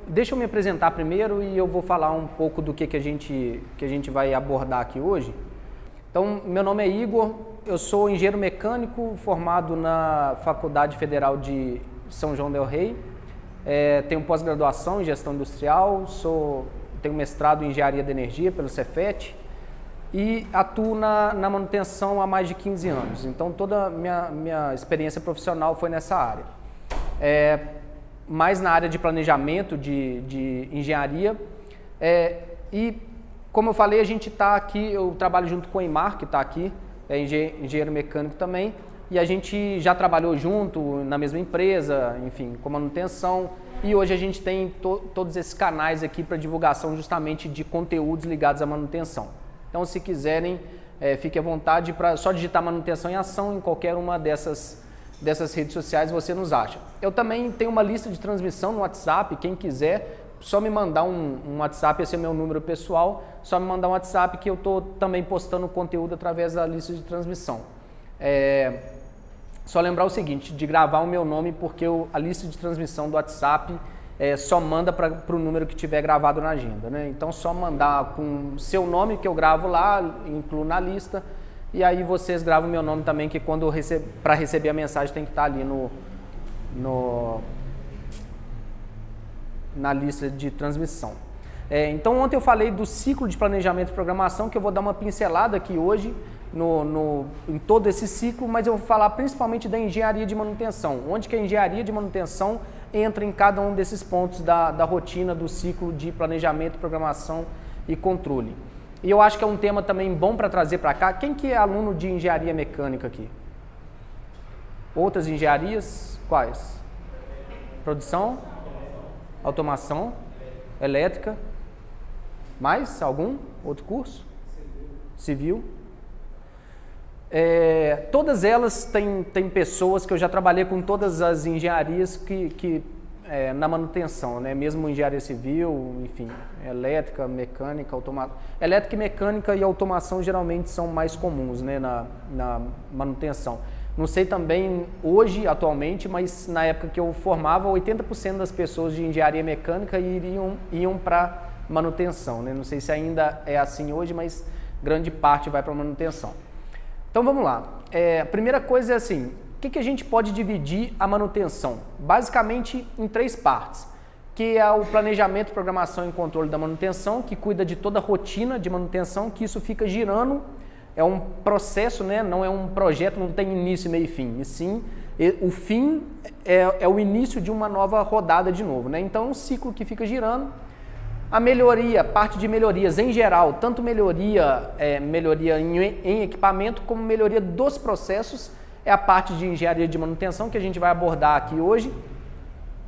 deixa eu me apresentar primeiro e eu vou falar um pouco do que a gente vai abordar aqui hoje. Então, meu nome é Igor, eu sou engenheiro mecânico formado na Faculdade Federal de São João del Rei, tenho pós-graduação em gestão industrial, tenho mestrado em engenharia de energia pelo Cefet e atuo na manutenção há mais de 15 anos. Então, toda a minha experiência profissional foi nessa área. Mais na área de planejamento, de engenharia. E, como eu falei, a gente está aqui, eu trabalho junto com o Eimar, que está aqui, é engenheiro mecânico também, e a gente já trabalhou junto na mesma empresa, enfim, com manutenção, e hoje a gente tem todos esses canais aqui para divulgação justamente de conteúdos ligados à manutenção. Então, se quiserem, fique à vontade para só digitar manutenção em ação em qualquer uma dessas redes sociais você nos acha. Eu também tenho uma lista de transmissão no WhatsApp, quem quiser, só me mandar um WhatsApp, esse é o meu número pessoal, só me mandar um WhatsApp que eu estou também postando conteúdo através da lista de transmissão. Só lembrar o seguinte, de gravar o meu nome, porque a lista de transmissão do WhatsApp só manda para o número que tiver gravado na agenda, né? Então, só mandar com seu nome, que eu gravo lá, incluo na lista, e aí vocês gravam o meu nome também, que quando para receber a mensagem tem que estar ali na lista de transmissão. Então, ontem eu falei do ciclo de planejamento e programação, que eu vou dar uma pincelada aqui hoje em todo esse ciclo, mas eu vou falar principalmente da engenharia de manutenção, onde que a engenharia de manutenção entra em cada um desses pontos da rotina do ciclo de planejamento, programação e controle. E eu acho que é um tema também bom para trazer para cá. Quem que é aluno de engenharia mecânica aqui? Outras engenharias? Quais? Produção? Automação? Elétrica? Mais? Algum? Outro curso? Civil? Todas elas têm pessoas que eu já trabalhei com todas as engenharias na manutenção, né? Mesmo engenharia civil, enfim, elétrica, mecânica, automação. Elétrica, mecânica e automação geralmente são mais comuns, né, na manutenção. Não sei também hoje, atualmente, mas na época que eu formava, 80% das pessoas de engenharia mecânica iam para manutenção, né? Não sei se ainda é assim hoje, mas grande parte vai para manutenção. Então vamos lá. A primeira coisa é assim, o que a gente pode dividir a manutenção? Basicamente em 3 partes, que é o planejamento, programação e controle da manutenção, que cuida de toda a rotina de manutenção, que isso fica girando, é um processo, né? Não é um projeto, não tem início, meio e fim, e sim, o fim é o início de uma nova rodada de novo, né? Então é um ciclo que fica girando. A melhoria, parte de melhorias em geral, tanto melhoria em equipamento como melhoria dos processos, é a parte de engenharia de manutenção que a gente vai abordar aqui hoje.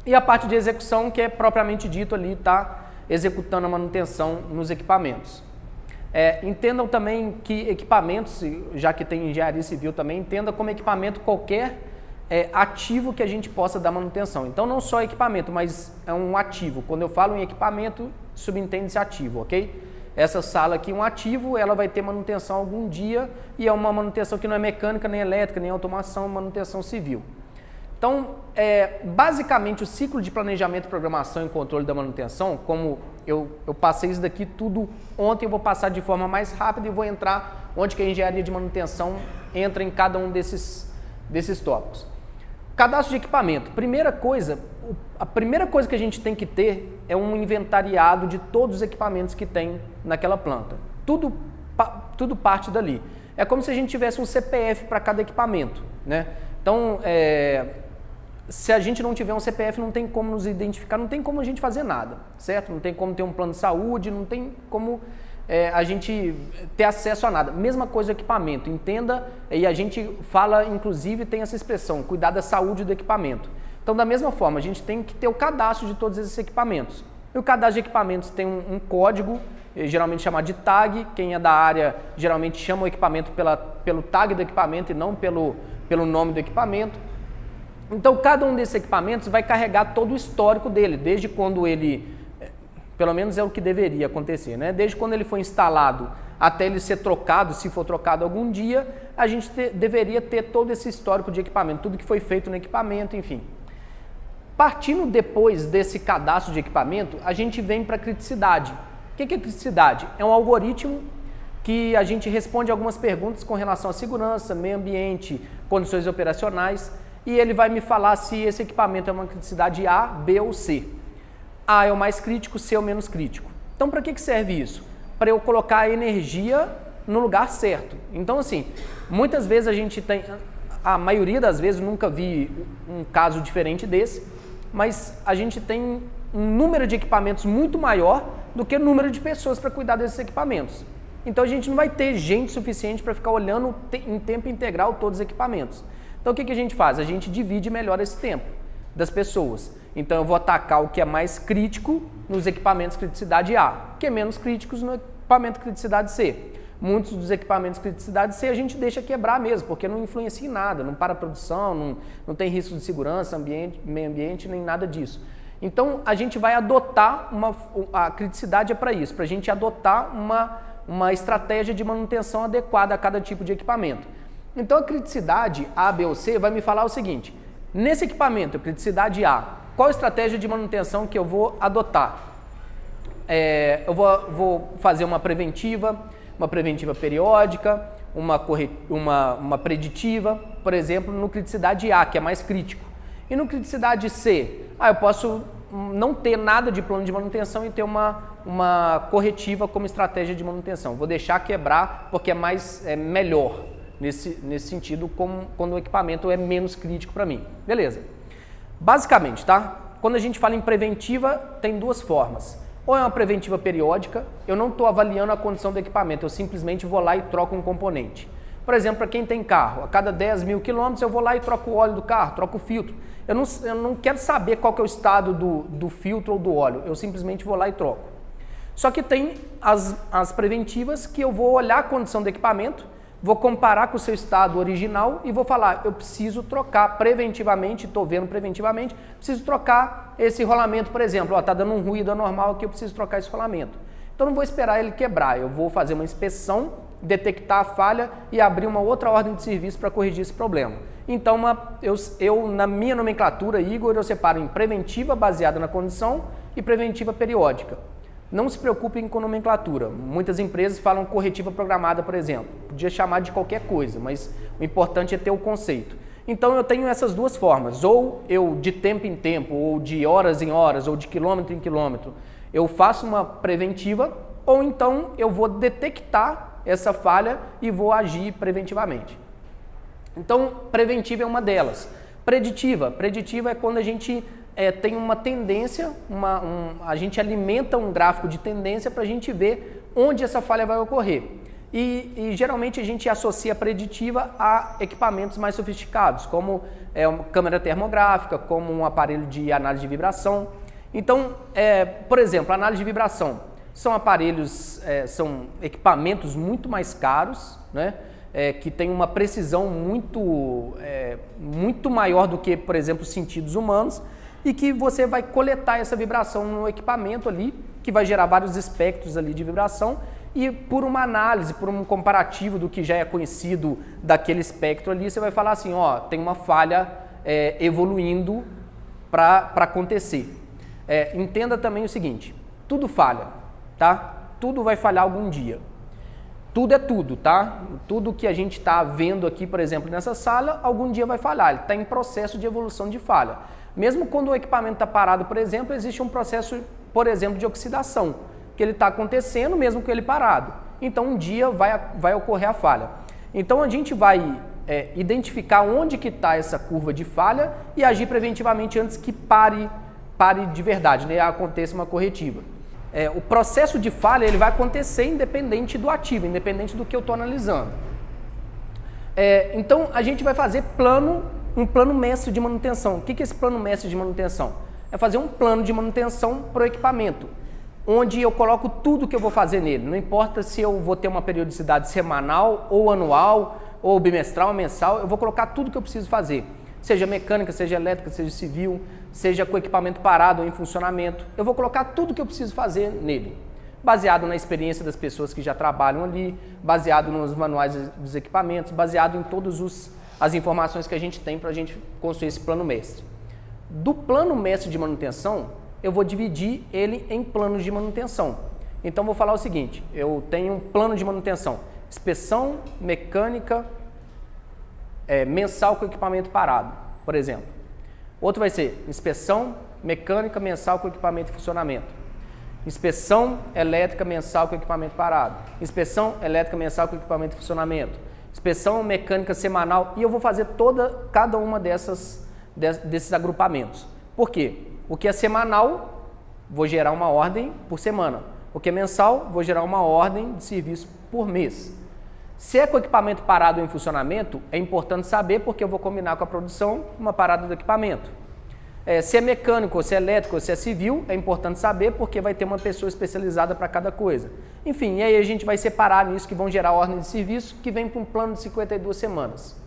E a parte de execução, que é propriamente dito ali, está executando a manutenção nos equipamentos. Entendam também que equipamentos, já que tem engenharia civil também, entenda como equipamento qualquer ativo que a gente possa dar manutenção. Então, não só equipamento, mas é um ativo. Quando eu falo em equipamento, subentende-se ativo, ok? Essa sala aqui, um ativo, ela vai ter manutenção algum dia e é uma manutenção que não é mecânica, nem elétrica, nem automação, é manutenção civil. Então, basicamente, o ciclo de planejamento, programação e controle da manutenção, como eu passei isso daqui tudo ontem, eu vou passar de forma mais rápida e vou entrar onde que a engenharia de manutenção entra em cada um desses tópicos. Cadastro de equipamento. A primeira coisa que a gente tem que ter é um inventariado de todos os equipamentos que tem naquela planta. Tudo parte dali. É como se a gente tivesse um CPF para cada equipamento, né? Então, se a gente não tiver um CPF, não tem como nos identificar, não tem como a gente fazer nada, certo? Não tem como ter um plano de saúde, não tem como a gente ter acesso a nada. Mesma coisa o equipamento, entenda, e a gente fala, inclusive, tem essa expressão, cuidar da saúde do equipamento. Então, da mesma forma, a gente tem que ter o cadastro de todos esses equipamentos. E o cadastro de equipamentos tem um código, geralmente chamado de tag, quem é da área geralmente chama o equipamento pelo tag do equipamento e não pelo nome do equipamento. Então, cada um desses equipamentos vai carregar todo o histórico dele, desde quando ele, pelo menos é o que deveria acontecer, né? Desde quando ele foi instalado até ele ser trocado, se for trocado algum dia, a gente deveria ter todo esse histórico de equipamento, tudo que foi feito no equipamento, enfim. Partindo depois desse cadastro de equipamento, a gente vem para a criticidade. O que é criticidade? É um algoritmo que a gente responde algumas perguntas com relação à segurança, meio ambiente, condições operacionais, e ele vai me falar se esse equipamento é uma criticidade A, B ou C. A é o mais crítico, C é o menos crítico. Então, para que serve isso? Para eu colocar a energia no lugar certo. Então, assim, muitas vezes a gente tem, a maioria das vezes, nunca vi um caso diferente desse, mas a gente tem um número de equipamentos muito maior do que o número de pessoas para cuidar desses equipamentos. Então, a gente não vai ter gente suficiente para ficar olhando em tempo integral todos os equipamentos. Então, o que a gente faz? A gente divide melhor esse tempo das pessoas. Então, eu vou atacar o que é mais crítico nos equipamentos criticidade A, o que é menos críticos no equipamento criticidade C. Muitos dos equipamentos criticidade C a gente deixa quebrar mesmo, porque não influencia em nada, não para a produção, não tem risco de segurança, meio ambiente, nem nada disso. Então, a gente vai adotar a criticidade é para isso, para a gente adotar uma estratégia de manutenção adequada a cada tipo de equipamento. Então, a criticidade A, B ou C vai me falar o seguinte: nesse equipamento, criticidade A, qual a estratégia de manutenção que eu vou adotar? Eu vou fazer uma preventiva periódica, uma preditiva, por exemplo, no criticidade A, que é mais crítico. E no criticidade C, eu posso não ter nada de plano de manutenção e ter uma corretiva como estratégia de manutenção. Vou deixar quebrar porque é melhor nesse sentido, quando o equipamento é menos crítico para mim. Beleza. Basicamente, tá? Quando a gente fala em preventiva, tem duas formas. Ou é uma preventiva periódica, eu não estou avaliando a condição do equipamento, eu simplesmente vou lá e troco um componente. Por exemplo, para quem tem carro, a cada 10 mil quilômetros eu vou lá e troco o óleo do carro, troco o filtro. Eu não quero saber qual que é o estado do filtro ou do óleo, eu simplesmente vou lá e troco. Só que tem as preventivas que eu vou olhar a condição do equipamento, vou comparar com o seu estado original e vou falar, eu preciso trocar preventivamente, estou vendo preventivamente, preciso trocar esse rolamento, por exemplo, está dando um ruído anormal aqui, eu preciso trocar esse rolamento. Então não vou esperar ele quebrar, eu vou fazer uma inspeção, detectar a falha e abrir uma outra ordem de serviço para corrigir esse problema. Então, eu na minha nomenclatura, Igor, eu separo em preventiva baseada na condição e preventiva periódica. Não se preocupem com nomenclatura. Muitas empresas falam corretiva programada, por exemplo. Podia chamar de qualquer coisa, mas o importante é ter o conceito. Então, eu tenho essas duas formas. Ou eu, de tempo em tempo, ou de horas em horas, ou de quilômetro em quilômetro, eu faço uma preventiva, ou então eu vou detectar essa falha e vou agir preventivamente. Então, preventiva é uma delas. Preditiva é quando a gente tem uma tendência, a gente alimenta um gráfico de tendência para a gente ver onde essa falha vai ocorrer. E geralmente a gente associa a preditiva a equipamentos mais sofisticados, como uma câmera termográfica, como um aparelho de análise de vibração. Então, por exemplo, análise de vibração são aparelhos, são equipamentos muito mais caros, né? Que tem uma precisão muito maior do que, por exemplo, sentidos humanos, e que você vai coletar essa vibração no equipamento ali, que vai gerar vários espectros ali de vibração, e por uma análise, por um comparativo do que já é conhecido daquele espectro ali, você vai falar assim, tem uma falha evoluindo para acontecer. Entenda também o seguinte, tudo falha, tá? Tudo vai falhar algum dia. Tudo é tudo, tá? Tudo que a gente está vendo aqui, por exemplo, nessa sala, algum dia vai falhar. Ele está em processo de evolução de falha. Mesmo quando o equipamento está parado, por exemplo, existe um processo, por exemplo, de oxidação, que ele está acontecendo mesmo com ele parado. Então, um dia vai ocorrer a falha. Então, a gente vai identificar onde que está essa curva de falha e agir preventivamente antes que pare de verdade, né? Aconteça uma corretiva. O processo de falha ele vai acontecer independente do ativo, independente do que eu estou analisando. Então, a gente vai fazer um plano mestre de manutenção. O que é esse plano mestre de manutenção? É fazer um plano de manutenção para o equipamento, onde eu coloco tudo que eu vou fazer nele. Não importa se eu vou ter uma periodicidade semanal, ou anual, ou bimestral, ou mensal, eu vou colocar tudo que eu preciso fazer. Seja mecânica, seja elétrica, seja civil, seja com equipamento parado ou em funcionamento. Eu vou colocar tudo que eu preciso fazer nele, baseado na experiência das pessoas que já trabalham ali, baseado nos manuais dos equipamentos, baseado em todas as informações que a gente tem para a gente construir esse plano mestre. Do plano mestre de manutenção, eu vou dividir ele em planos de manutenção. Então, vou falar o seguinte, eu tenho um plano de manutenção, inspeção mecânica mensal com equipamento parado, por exemplo. Outro vai ser inspeção mecânica mensal com equipamento em funcionamento. Inspeção elétrica mensal com equipamento parado. Inspeção elétrica mensal com equipamento em funcionamento. Inspeção mecânica semanal. E eu vou fazer cada uma desses agrupamentos. Por quê? O que é semanal, vou gerar uma ordem por semana. O que é mensal, vou gerar uma ordem de serviço por mês. Se é com equipamento parado ou em funcionamento, é importante saber porque eu vou combinar com a produção uma parada do equipamento. Se é mecânico, ou se é elétrico, ou se é civil, é importante saber porque vai ter uma pessoa especializada para cada coisa. Enfim, e aí a gente vai separar nisso que vão gerar ordem de serviço que vem para um plano de 52 semanas.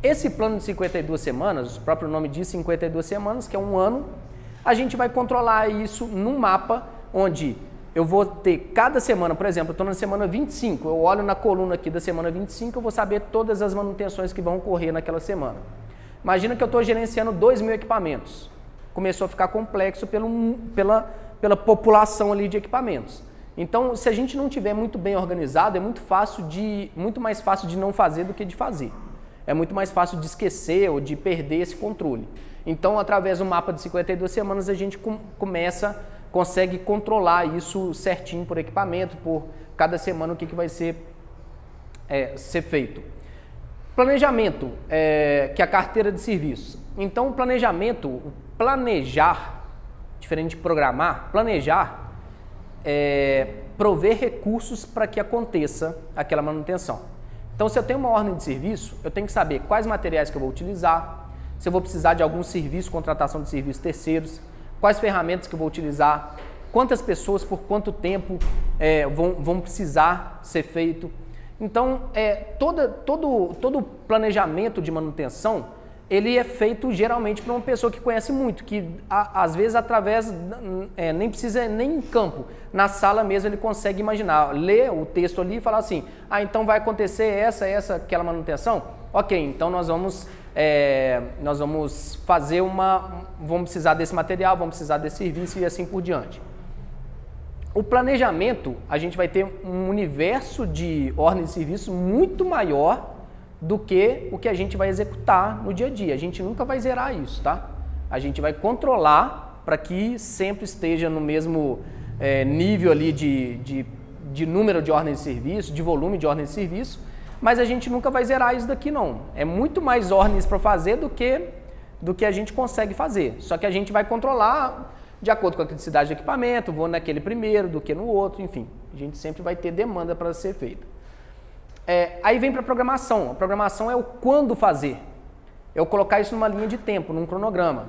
Esse plano de 52 semanas, o próprio nome diz 52 semanas, que é um ano, a gente vai controlar isso num mapa onde eu vou ter cada semana, por exemplo, eu estou na semana 25, eu olho na coluna aqui da semana 25, eu vou saber todas as manutenções que vão ocorrer naquela semana. Imagina que eu estou gerenciando 2.000 equipamentos. Começou a ficar complexo pela população ali de equipamentos. Então, se a gente não tiver muito bem organizado, é muito mais fácil de não fazer do que de fazer. É muito mais fácil de esquecer ou de perder esse controle. Então, através do mapa de 52 semanas, a gente consegue controlar isso certinho por equipamento, por cada semana o que vai ser feito. Planejamento, que é a carteira de serviços. Então, o planejamento, planejar, diferente de programar, planejar prover recursos para que aconteça aquela manutenção. Então, se eu tenho uma ordem de serviço, eu tenho que saber quais materiais que eu vou utilizar, se eu vou precisar de algum serviço, contratação de serviços terceiros, quais ferramentas que eu vou utilizar, quantas pessoas, por quanto tempo vão precisar ser feito. Então, todo planejamento de manutenção, ele é feito geralmente por uma pessoa que conhece muito, que às vezes nem precisa nem em campo, na sala mesmo ele consegue imaginar, ler o texto ali e falar assim, então vai acontecer aquela manutenção? Ok, então nós vamos fazer vamos precisar desse material, vamos precisar desse serviço e assim por diante. O planejamento, a gente vai ter um universo de ordem de serviço muito maior do que o que a gente vai executar no dia a dia. A gente nunca vai zerar isso, tá? A gente vai controlar para que sempre esteja no mesmo nível ali de número de ordem de serviço, de volume de ordem de serviço, mas a gente nunca vai zerar isso daqui não. É muito mais ordens para fazer do que a gente consegue fazer. Só que a gente vai controlar de acordo com a criticidade do equipamento, vou naquele primeiro do que no outro, enfim. A gente sempre vai ter demanda para ser feita. Aí vem para a programação. A programação é o quando fazer. Eu colocar isso numa linha de tempo, num cronograma.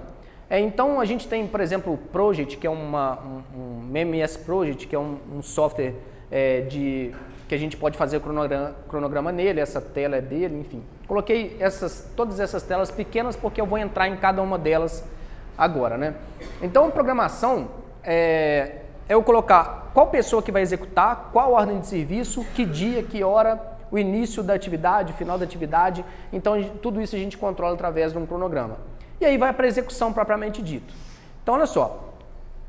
Então, a gente tem, por exemplo, o Project, que é um MEMS Project, que é um software que a gente pode fazer o cronograma nele, essa tela é dele, enfim. Coloquei todas essas telas pequenas porque eu vou entrar em cada uma delas agora, né? Então, a programação eu colocar qual pessoa que vai executar, qual ordem de serviço, que dia, que hora, o início da atividade, o final da atividade. Então, tudo isso a gente controla através de um cronograma. E aí vai para a execução propriamente dito. Então, olha só,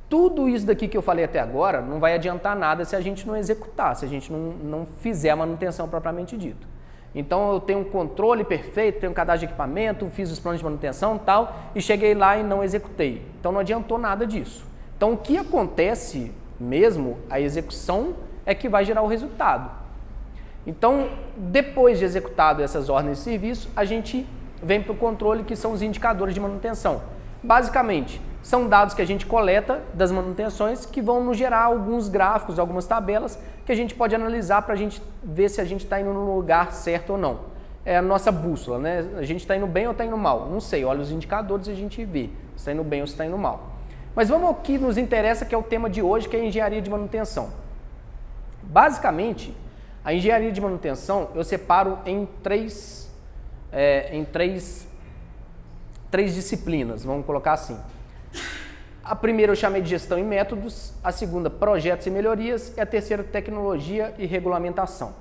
tudo isso daqui que eu falei até agora não vai adiantar nada se a gente não executar, se a gente não fizer a manutenção propriamente dito. Então, eu tenho um controle perfeito, tenho um cadastro de equipamento, fiz os planos de manutenção e tal, e cheguei lá e não executei. Então, não adiantou nada disso. Então, o que acontece mesmo, a execução, é que vai gerar o resultado. Então, depois de executado essas ordens de serviço, a gente vem para o controle, que são os indicadores de manutenção. Basicamente, são dados que a gente coleta das manutenções que vão nos gerar alguns gráficos, algumas tabelas que a gente pode analisar para a gente ver se a gente está indo no lugar certo ou não. É a nossa bússola, né? A gente está indo bem ou está indo mal? Não sei, olha os indicadores e a gente vê se está indo bem ou se está indo mal. Mas vamos ao que nos interessa, que é o tema de hoje, que é a engenharia de manutenção. Basicamente, a engenharia de manutenção eu separo em três disciplinas, vamos colocar assim. A primeira eu chamei de gestão e métodos, a segunda projetos e melhorias e a terceira tecnologia e regulamentação.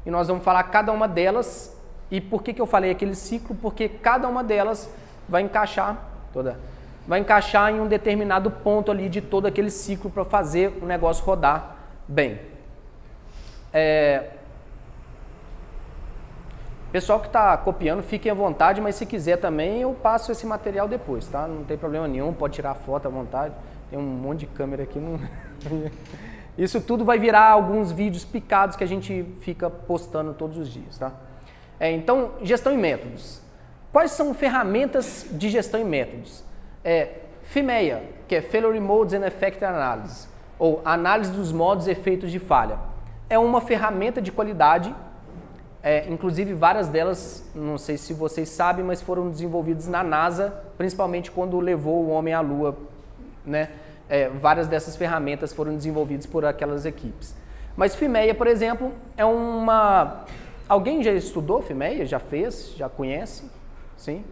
E nós vamos falar cada uma delas. E por que eu falei aquele ciclo? Porque cada uma delas vai encaixar vai encaixar em um determinado ponto ali de todo aquele ciclo para fazer o negócio rodar bem. Pessoal que está copiando, fiquem à vontade, mas se quiser também eu passo esse material depois, tá? Não tem problema nenhum, pode tirar foto à vontade. Tem um monte de câmera aqui. Não... Isso tudo vai virar alguns vídeos picados que a gente fica postando todos os dias, tá? Então, gestão e métodos. Quais são ferramentas de gestão e métodos? FMEA, que é Failure Modes and Effect Analysis, ou análise dos modos e efeitos de falha. É uma ferramenta de qualidade, inclusive várias delas, não sei se vocês sabem, mas foram desenvolvidas na NASA, principalmente quando levou o homem à Lua, né? Várias dessas ferramentas foram desenvolvidas por aquelas equipes. Mas FMEA, por exemplo, é uma... Alguém já estudou FMEA? Já fez? Já conhece? Sim?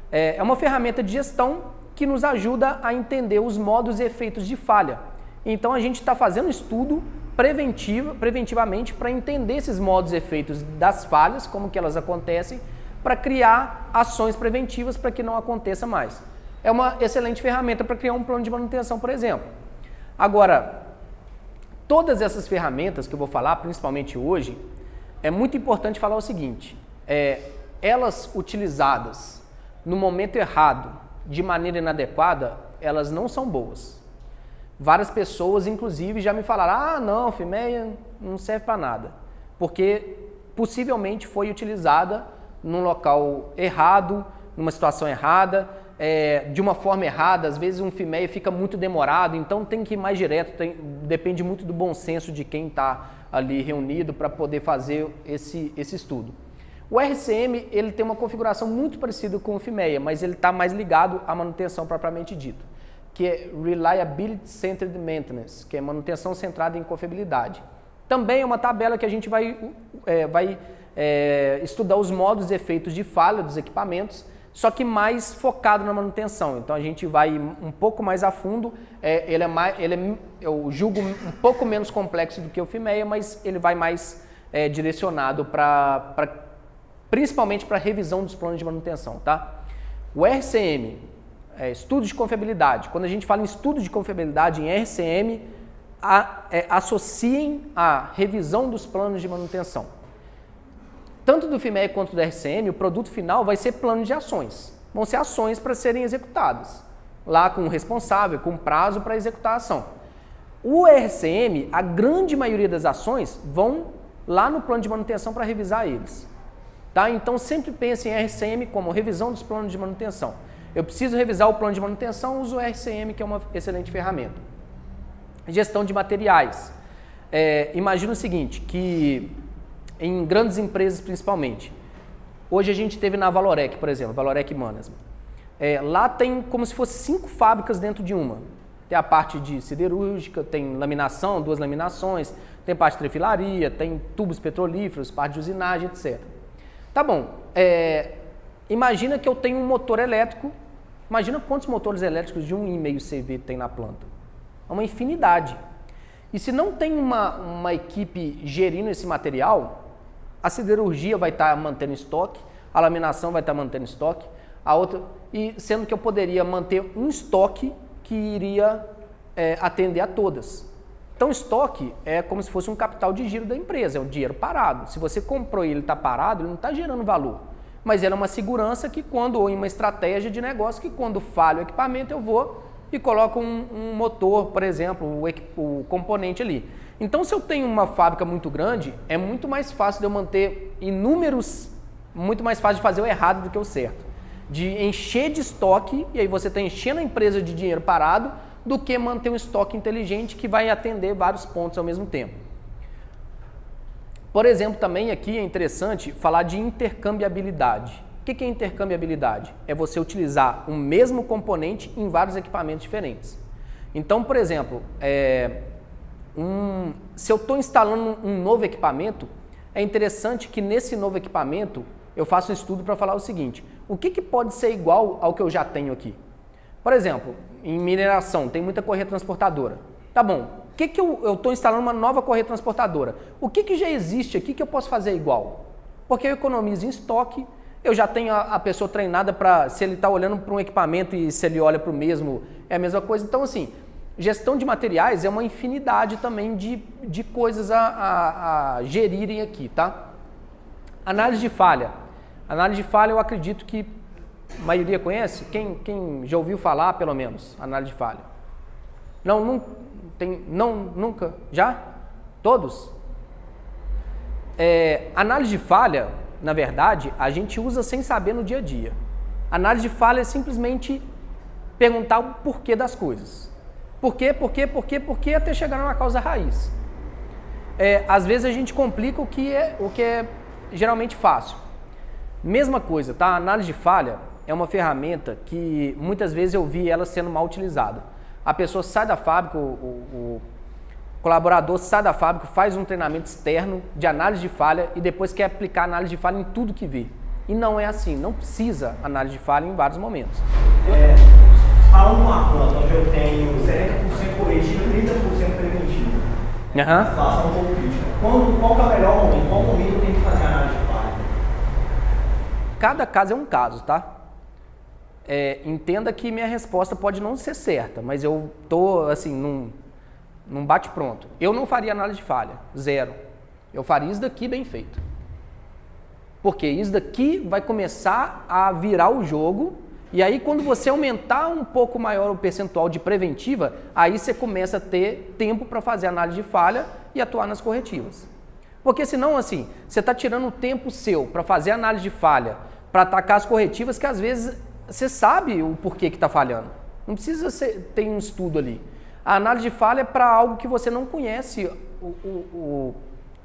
É uma ferramenta de gestão que nos ajuda a entender os modos e efeitos de falha. Então a gente está fazendo estudo preventivamente para entender esses modos e efeitos das falhas, como que elas acontecem, para criar ações preventivas para que não aconteça mais. É uma excelente ferramenta para criar um plano de manutenção, por exemplo. Agora, todas essas ferramentas que eu vou falar, principalmente hoje, é muito importante falar o seguinte, elas utilizadas no momento errado, de maneira inadequada, elas não são boas. Várias pessoas, inclusive, já me falaram, não, FMEA não serve para nada, porque possivelmente foi utilizada num local errado, numa situação errada, de uma forma errada, às vezes um FMEA fica muito demorado, então tem que ir mais direto, depende muito do bom senso de quem está ali reunido para poder fazer esse estudo. O RCM ele tem uma configuração muito parecida com o FMEA, mas ele está mais ligado à manutenção propriamente dita, que é Reliability Centered Maintenance, que é manutenção centrada em confiabilidade. Também é uma tabela que a gente vai estudar os modos e efeitos de falha dos equipamentos, só que mais focado na manutenção. Então a gente vai um pouco mais a fundo, eu julgo um pouco menos complexo do que o FMEA, mas ele vai mais direcionado principalmente para revisão dos planos de manutenção, tá? O RCM, estudo de confiabilidade. Quando a gente fala em estudo de confiabilidade em RCM, associem a revisão dos planos de manutenção. Tanto do FMEA quanto do RCM, o produto final vai ser plano de ações. Vão ser ações para serem executadas, lá com o responsável, com prazo para executar a ação. O RCM, a grande maioria das ações, vão lá no plano de manutenção para revisar eles. Tá? Então, sempre pense em RCM como revisão dos planos de manutenção. Eu preciso revisar o plano de manutenção, uso o RCM, que é uma excelente ferramenta. Gestão de materiais. Imagina o seguinte, que em grandes empresas principalmente, hoje a gente teve na Valorec, por exemplo, Valorec Management. Lá tem como se fosse 5 fábricas dentro de uma. Tem a parte de siderúrgica, tem laminação, 2 laminações, tem parte de trefilaria, tem tubos petrolíferos, parte de usinagem, etc. Tá bom, imagina que eu tenho um motor elétrico, imagina quantos motores elétricos de 1,5 CV tem na planta. É uma infinidade. E se não tem uma equipe gerindo esse material, a siderurgia vai estar mantendo estoque, a laminação vai estar mantendo estoque, a outra, e sendo que eu poderia manter um estoque que iria atender a todas. Então, estoque é como se fosse um capital de giro da empresa, é um dinheiro parado. Se você comprou e ele está parado, ele não está gerando valor. Mas ela é uma segurança que ou em uma estratégia de negócio, que quando falha o equipamento, eu vou e coloco um motor, por exemplo, o componente ali. Então, se eu tenho uma fábrica muito grande, é muito mais fácil de eu manter muito mais fácil de fazer o errado do que o certo. De encher de estoque, e aí você está enchendo a empresa de dinheiro parado, do que manter um estoque inteligente que vai atender vários pontos ao mesmo tempo. Por exemplo, também aqui é interessante falar de intercambiabilidade. O que é intercambiabilidade? É você utilizar o mesmo componente em vários equipamentos diferentes. Então, por exemplo, se eu estou instalando um novo equipamento, é interessante que nesse novo equipamento eu faça um estudo para falar o seguinte, o que pode ser igual ao que eu já tenho aqui? Por exemplo, em mineração, tem muita correia transportadora. Tá bom, eu estou instalando uma nova correia transportadora. O que já existe aqui que eu posso fazer igual? Porque eu economizo em estoque, Eu já tenho a pessoa treinada para, se ele está olhando para um equipamento e se ele olha para o mesmo, é a mesma coisa. Então, assim, gestão de materiais é uma infinidade também de coisas a gerirem aqui, tá? Análise de falha. Análise de falha eu acredito que a maioria conhece. Quem já ouviu falar, pelo menos, análise de falha? Nunca? Já? Todos? Análise de falha, na verdade, a gente usa sem saber no dia a dia. Análise de falha é simplesmente perguntar o porquê das coisas. Por quê, até chegar numa causa raiz. Às vezes a gente complica o que é geralmente fácil. Mesma coisa, tá? A análise de falha é uma ferramenta que muitas vezes eu vi ela sendo mal utilizada. A pessoa sai da fábrica, o colaborador sai da fábrica, faz um treinamento externo de análise de falha e depois quer aplicar análise de falha em tudo que vê. E não é assim, não precisa análise de falha em vários momentos. Há uma planta onde eu tenho 70% corretivo e 30% preventivo. A situação um pouco crítica. Qual que é o melhor momento? Qual momento eu tenho que fazer a análise de falha? Cada caso é um caso, tá? Entenda que minha resposta pode não ser certa, mas eu tô assim, num bate-pronto. Eu não faria análise de falha, zero. Eu faria isso daqui bem feito. Porque isso daqui vai começar a virar o jogo, e aí quando você aumentar um pouco maior o percentual de preventiva, aí você começa a ter tempo para fazer análise de falha e atuar nas corretivas. Porque senão, assim, você está tirando o tempo seu para fazer análise de falha, para atacar as corretivas, que às vezes você sabe o porquê que está falhando. Não precisa ter um estudo ali. A análise de falha é para algo que você não conhece,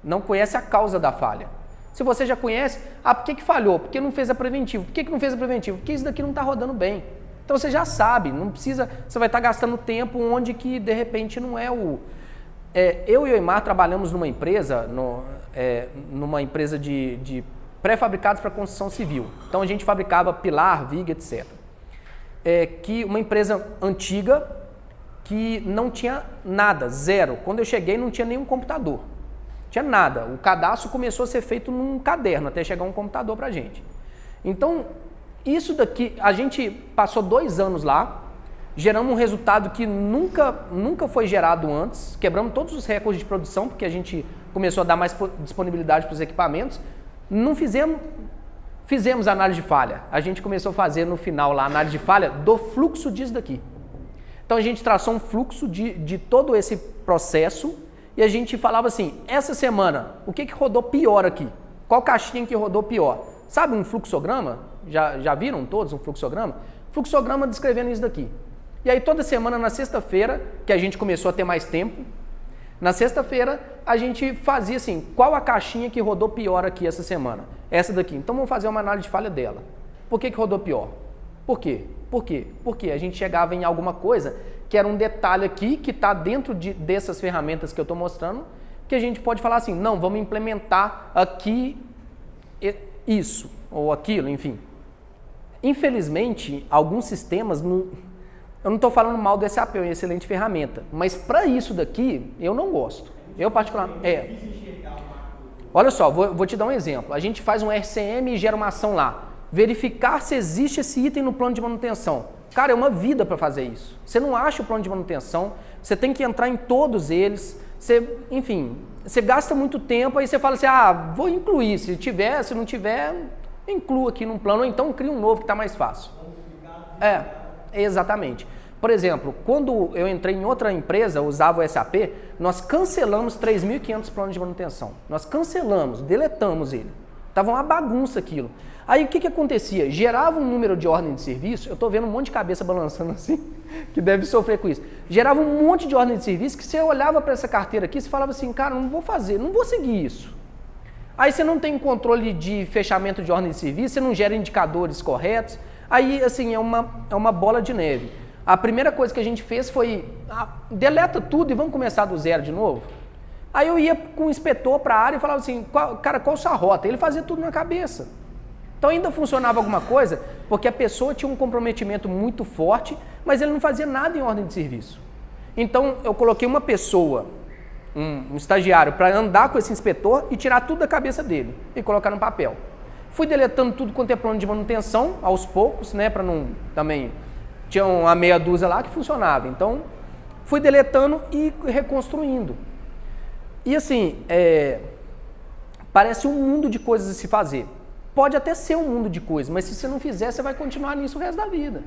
não conhece a causa da falha. Se você já conhece, por que falhou? Por que não fez a preventiva? Por que não fez a preventiva? Porque isso daqui não está rodando bem. Então você já sabe, não precisa, você vai estar gastando tempo onde que de repente não é o... eu e o Eimar trabalhamos numa empresa, de pré-fabricados para construção civil. Então a gente fabricava pilar, viga, etc. Que uma empresa antiga que não tinha nada, zero. Quando eu cheguei não tinha nenhum computador. Tinha nada. O cadastro começou a ser feito num caderno até chegar um computador para a gente. Então, isso daqui, a gente passou 2 anos lá, geramos um resultado que nunca foi gerado antes, quebramos todos os recordes de produção, porque a gente começou a dar mais disponibilidade para os equipamentos. Não fizemos análise de falha. A gente começou a fazer no final lá a análise de falha do fluxo disso daqui. Então a gente traçou um fluxo de todo esse processo e a gente falava assim, essa semana, o que rodou pior aqui? Qual caixinha que rodou pior? Sabe um fluxograma? Já viram todos um fluxograma? Fluxograma descrevendo isso daqui. E aí toda semana, na sexta-feira, que a gente começou a ter mais tempo, na sexta-feira a gente fazia assim, qual a caixinha que rodou pior aqui essa semana? Essa daqui. Então vamos fazer uma análise de falha dela. Por que rodou pior? Por quê? Porque a gente chegava em alguma coisa que era um detalhe aqui que está dentro dessas ferramentas que eu estou mostrando, que a gente pode falar assim, não, vamos implementar aqui isso ou aquilo, enfim. Infelizmente, alguns sistemas, eu não estou falando mal do SAP, é uma excelente ferramenta, mas para isso daqui eu não gosto. Eu particularmente... Olha só, vou te dar um exemplo. A gente faz um RCM e gera uma ação lá. Verificar se existe esse item no plano de manutenção. Cara, é uma vida para fazer isso. Você não acha o plano de manutenção, você tem que entrar em todos eles, você gasta muito tempo, aí você fala assim, vou incluir, se tiver, se não tiver, inclua aqui num plano, ou então cria um novo que está mais fácil. Exatamente. Por exemplo, quando eu entrei em outra empresa, usava o SAP, nós cancelamos 3.500 planos de manutenção. Nós cancelamos, deletamos ele. Tava uma bagunça aquilo. Aí o que acontecia? Gerava um número de ordem de serviço, eu estou vendo um monte de cabeça balançando assim, que deve sofrer com isso. Gerava um monte de ordem de serviço que você olhava para essa carteira aqui e falava assim, cara, não vou fazer, não vou seguir isso. Aí você não tem controle de fechamento de ordem de serviço, você não gera indicadores corretos, aí assim é uma bola de neve. A primeira coisa que a gente fez foi, deleta tudo e vamos começar do zero de novo. Aí eu ia com o inspetor para a área e falava assim, cara, qual a sua rota? Ele fazia tudo na cabeça. Então ainda funcionava alguma coisa, porque a pessoa tinha um comprometimento muito forte, mas ele não fazia nada em ordem de serviço. Então eu coloquei uma pessoa, um estagiário, para andar com esse inspetor e tirar tudo da cabeça dele e colocar no papel. Fui deletando tudo quanto é plano de manutenção, aos poucos, né, para não também... Tinha uma meia dúzia lá que funcionava, então fui deletando e reconstruindo. E assim, parece um mundo de coisas a se fazer. Pode até ser um mundo de coisas, mas se você não fizer, você vai continuar nisso o resto da vida.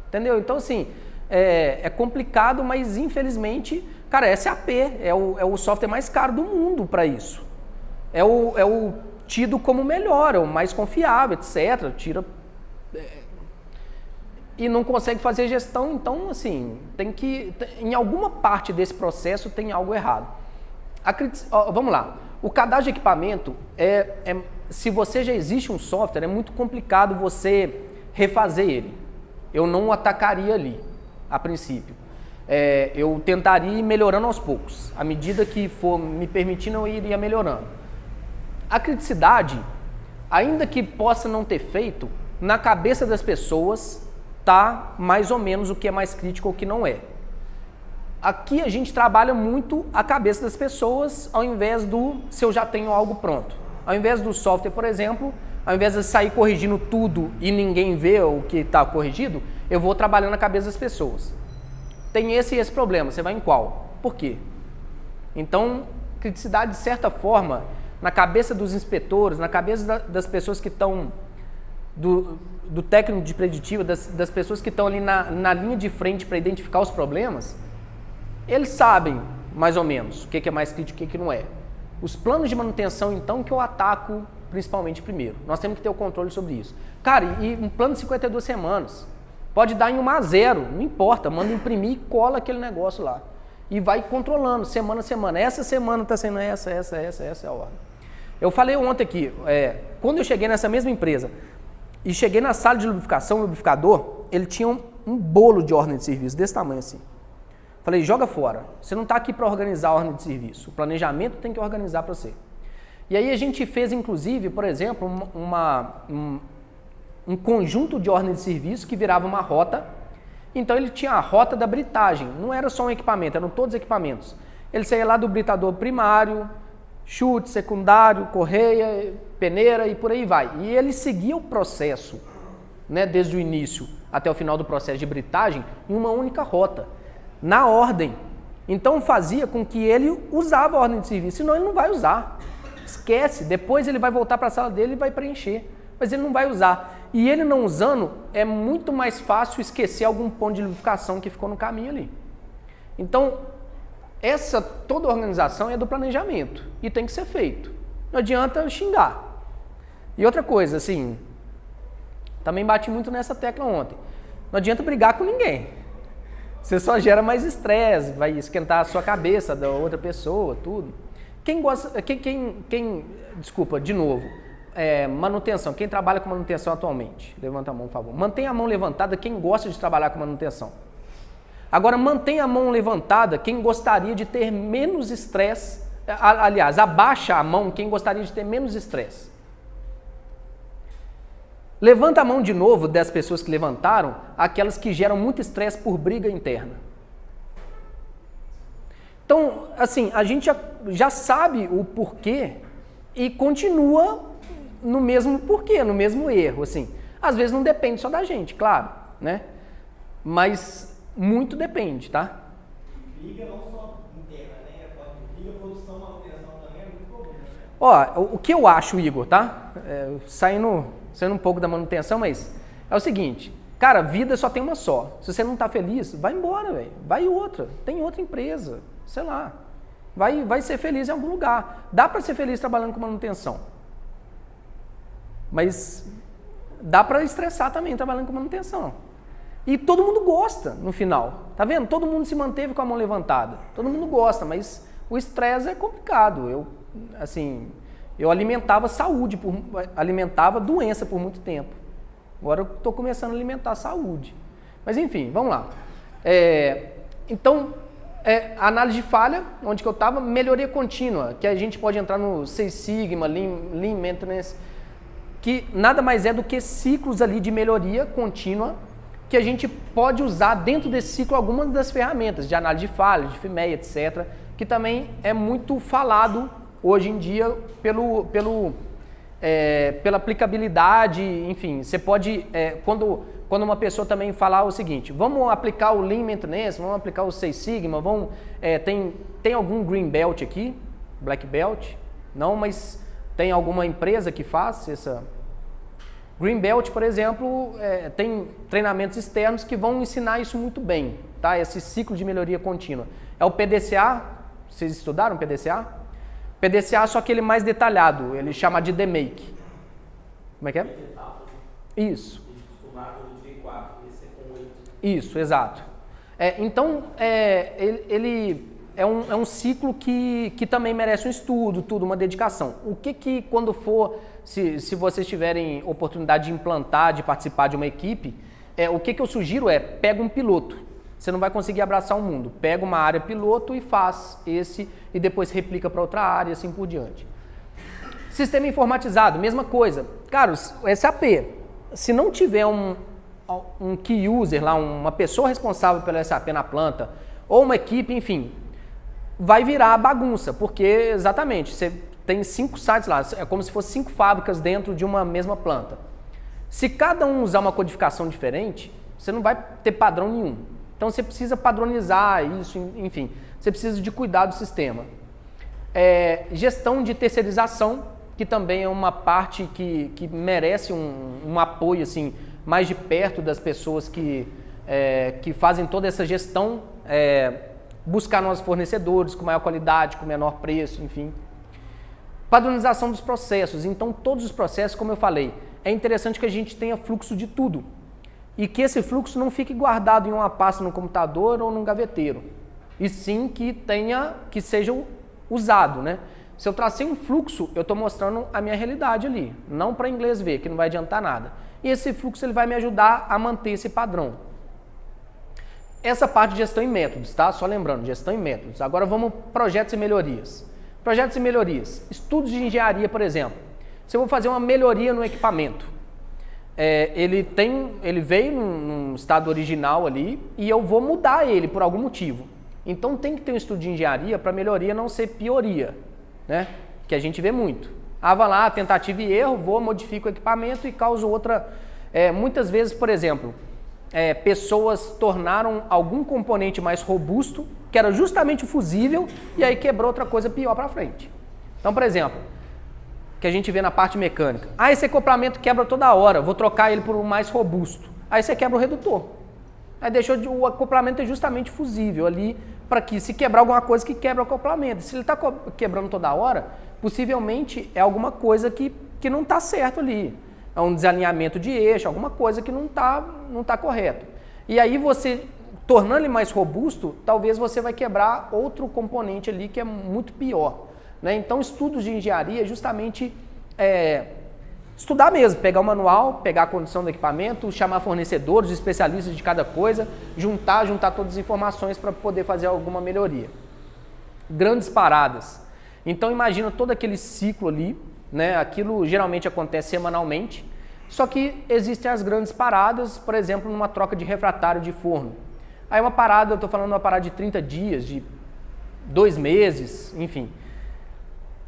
Entendeu? Então assim, é complicado, mas infelizmente, cara, SAP é o software mais caro do mundo para isso. É o tido como melhor, é o mais confiável, etc. E não consegue fazer gestão, então assim, em alguma parte desse processo tem algo errado. Vamos lá, o cadastro de equipamento, se você já existe um software, é muito complicado você refazer ele. Eu não o atacaria ali, a princípio. Eu tentaria ir melhorando aos poucos. À medida que for me permitindo, eu iria melhorando. A criticidade, ainda que possa não ter feito, na cabeça das pessoas tá mais ou menos o que é mais crítico ou o que não é. Aqui a gente trabalha muito a cabeça das pessoas ao invés se eu já tenho algo pronto. Ao invés do software, por exemplo, ao invés de sair corrigindo tudo e ninguém vê o que está corrigido, eu vou trabalhando a cabeça das pessoas. Tem esse e esse problema, você vai em qual? Por quê? Então, criticidade de certa forma, na cabeça dos inspetores, na cabeça das pessoas que estão do técnico de preditiva, das pessoas que estão ali na linha de frente para identificar os problemas, eles sabem mais ou menos o que é mais crítico e o que não é. Os planos de manutenção, então, que eu ataco principalmente primeiro. Nós temos que ter o controle sobre isso. Cara, e um plano de 52 semanas, pode dar em 1 a 0, não importa, manda imprimir e cola aquele negócio lá. E vai controlando, semana a semana. Essa semana está sendo essa é a ordem. Eu falei ontem aqui, quando eu cheguei nessa mesma empresa, e cheguei na sala de lubrificação, o lubrificador, ele tinha um bolo de ordem de serviço, desse tamanho assim. Falei, joga fora, você não está aqui para organizar a ordem de serviço, o planejamento tem que organizar para você. E aí a gente fez, inclusive, por exemplo, um conjunto de ordem de serviço que virava uma rota. Então ele tinha a rota da britagem, não era só um equipamento, eram todos equipamentos. Ele saía lá do britador primário, chute, secundário, correia, peneira e por aí vai. E ele seguia o processo, né, desde o início até o final do processo de britagem, em uma única rota, na ordem. Então fazia com que ele usava a ordem de serviço, senão ele não vai usar. Esquece, depois ele vai voltar para a sala dele e vai preencher, mas ele não vai usar. E ele não usando, é muito mais fácil esquecer algum ponto de lubrificação que ficou no caminho ali. Então, toda organização é do planejamento e tem que ser feito. Não adianta xingar. E outra coisa, assim, também bati muito nessa tecla ontem. Não adianta brigar com ninguém. Você só gera mais estresse, vai esquentar a sua cabeça da outra pessoa, tudo. Desculpa, de novo, manutenção. Quem trabalha com manutenção atualmente? Levanta a mão, por favor. Mantenha a mão levantada quem gosta de trabalhar com manutenção. Agora, mantenha a mão levantada quem gostaria de ter menos estresse. Aliás, abaixa a mão quem gostaria de ter menos estresse. Levanta a mão de novo das pessoas que levantaram, aquelas que geram muito estresse por briga interna. Então, assim, a gente já sabe o porquê e continua no mesmo porquê, no mesmo erro, assim. Às vezes não depende só da gente, claro, né? Mas muito depende, tá? Briga não só interna, né? Briga, produção, manutenção também é muito comum, né? Ó, o que eu acho, Igor, tá? Saindo um pouco da manutenção, mas é o seguinte, cara, vida só tem uma só. Se você não tá feliz, vai embora, velho. Vai outra, tem outra empresa, sei lá. Vai ser feliz em algum lugar. Dá para ser feliz trabalhando com manutenção. Mas dá para estressar também trabalhando com manutenção. E todo mundo gosta no final. Tá vendo? Todo mundo se manteve com a mão levantada. Todo mundo gosta, mas o estresse é complicado. Eu alimentava saúde, alimentava doença por muito tempo. Agora eu estou começando a alimentar saúde. Mas enfim, vamos lá. Então, a análise de falha, onde que eu estava, melhoria contínua, que a gente pode entrar no Six Sigma, Lean Maintenance, que nada mais é do que ciclos ali de melhoria contínua, que a gente pode usar dentro desse ciclo algumas das ferramentas de análise de falha, de FMEA, etc., que também é muito falado hoje em dia pela aplicabilidade, enfim, você pode, quando uma pessoa também falar o seguinte, vamos aplicar o Lean Maintenance, vamos aplicar o Six Sigma, tem algum Green Belt aqui, Black Belt? Não, mas tem alguma empresa que faz essa... Green Belt, por exemplo, tem treinamentos externos que vão ensinar isso muito bem, tá? Esse ciclo de melhoria contínua. É o PDCA, vocês estudaram PDCA? PDCA, só que ele mais detalhado, ele chama de The Make. Como é que é? Isso. Isso, exato. Então, ele é um ciclo que também merece um estudo, uma dedicação. O que quando for, se vocês tiverem oportunidade de implantar, de participar de uma equipe, o que eu sugiro pega um piloto. Você não vai conseguir abraçar o mundo. Pega uma área piloto e faz esse, e depois replica para outra área e assim por diante. Sistema informatizado, mesma coisa. Cara, o SAP, se não tiver um key user lá, uma pessoa responsável pelo SAP na planta, ou uma equipe, enfim, vai virar bagunça, porque exatamente, você tem 5 sites lá, é como se fossem 5 fábricas dentro de uma mesma planta. Se cada um usar uma codificação diferente, você não vai ter padrão nenhum. Então você precisa padronizar isso, enfim, você precisa de cuidar do sistema. Gestão de terceirização, que também é uma parte que merece um apoio assim, mais de perto das pessoas que fazem toda essa gestão, buscar novos fornecedores com maior qualidade, com menor preço, enfim. Padronização dos processos. Então, todos os processos, como eu falei, é interessante que a gente tenha fluxo de tudo. E que esse fluxo não fique guardado em uma pasta no computador ou num gaveteiro. E sim que seja usado, né? Se eu tracei um fluxo, eu estou mostrando a minha realidade ali. Não para inglês ver, que não vai adiantar nada. E esse fluxo ele vai me ajudar a manter esse padrão. Essa parte de gestão e métodos, tá? Só lembrando, gestão e métodos. Agora vamos para projetos e melhorias. Projetos e melhorias. Estudos de engenharia, por exemplo. Se eu vou fazer uma melhoria no equipamento, ele veio num estado original ali e eu vou mudar ele por algum motivo. Então tem que ter um estudo de engenharia para melhoria não ser pioria, né? Que a gente vê muito. Vai lá, tentativa e erro, modifico o equipamento e causo outra... muitas vezes, por exemplo, pessoas tornaram algum componente mais robusto, que era justamente o fusível, e aí quebrou outra coisa pior para frente. Então, por exemplo, que a gente vê na parte mecânica. Esse acoplamento quebra toda hora, vou trocar ele por um mais robusto. Aí você quebra o redutor. Aí o acoplamento é justamente fusível ali, para que se quebrar alguma coisa que quebra o acoplamento. Se ele está quebrando toda hora, possivelmente é alguma coisa que não está certo ali. É um desalinhamento de eixo, alguma coisa que não tá correto. E aí você, tornando ele mais robusto, talvez você vai quebrar outro componente ali que é muito pior. Né? Então, estudos de engenharia é justamente estudar mesmo, pegar o manual, pegar a condição do equipamento, chamar fornecedores, especialistas de cada coisa, juntar todas as informações para poder fazer alguma melhoria. Grandes paradas. Então, imagina todo aquele ciclo ali, né? Aquilo geralmente acontece semanalmente, só que existem as grandes paradas, por exemplo, numa troca de refratário de forno. Aí uma parada, eu estou falando de uma parada de 30 dias, de 2 meses, enfim.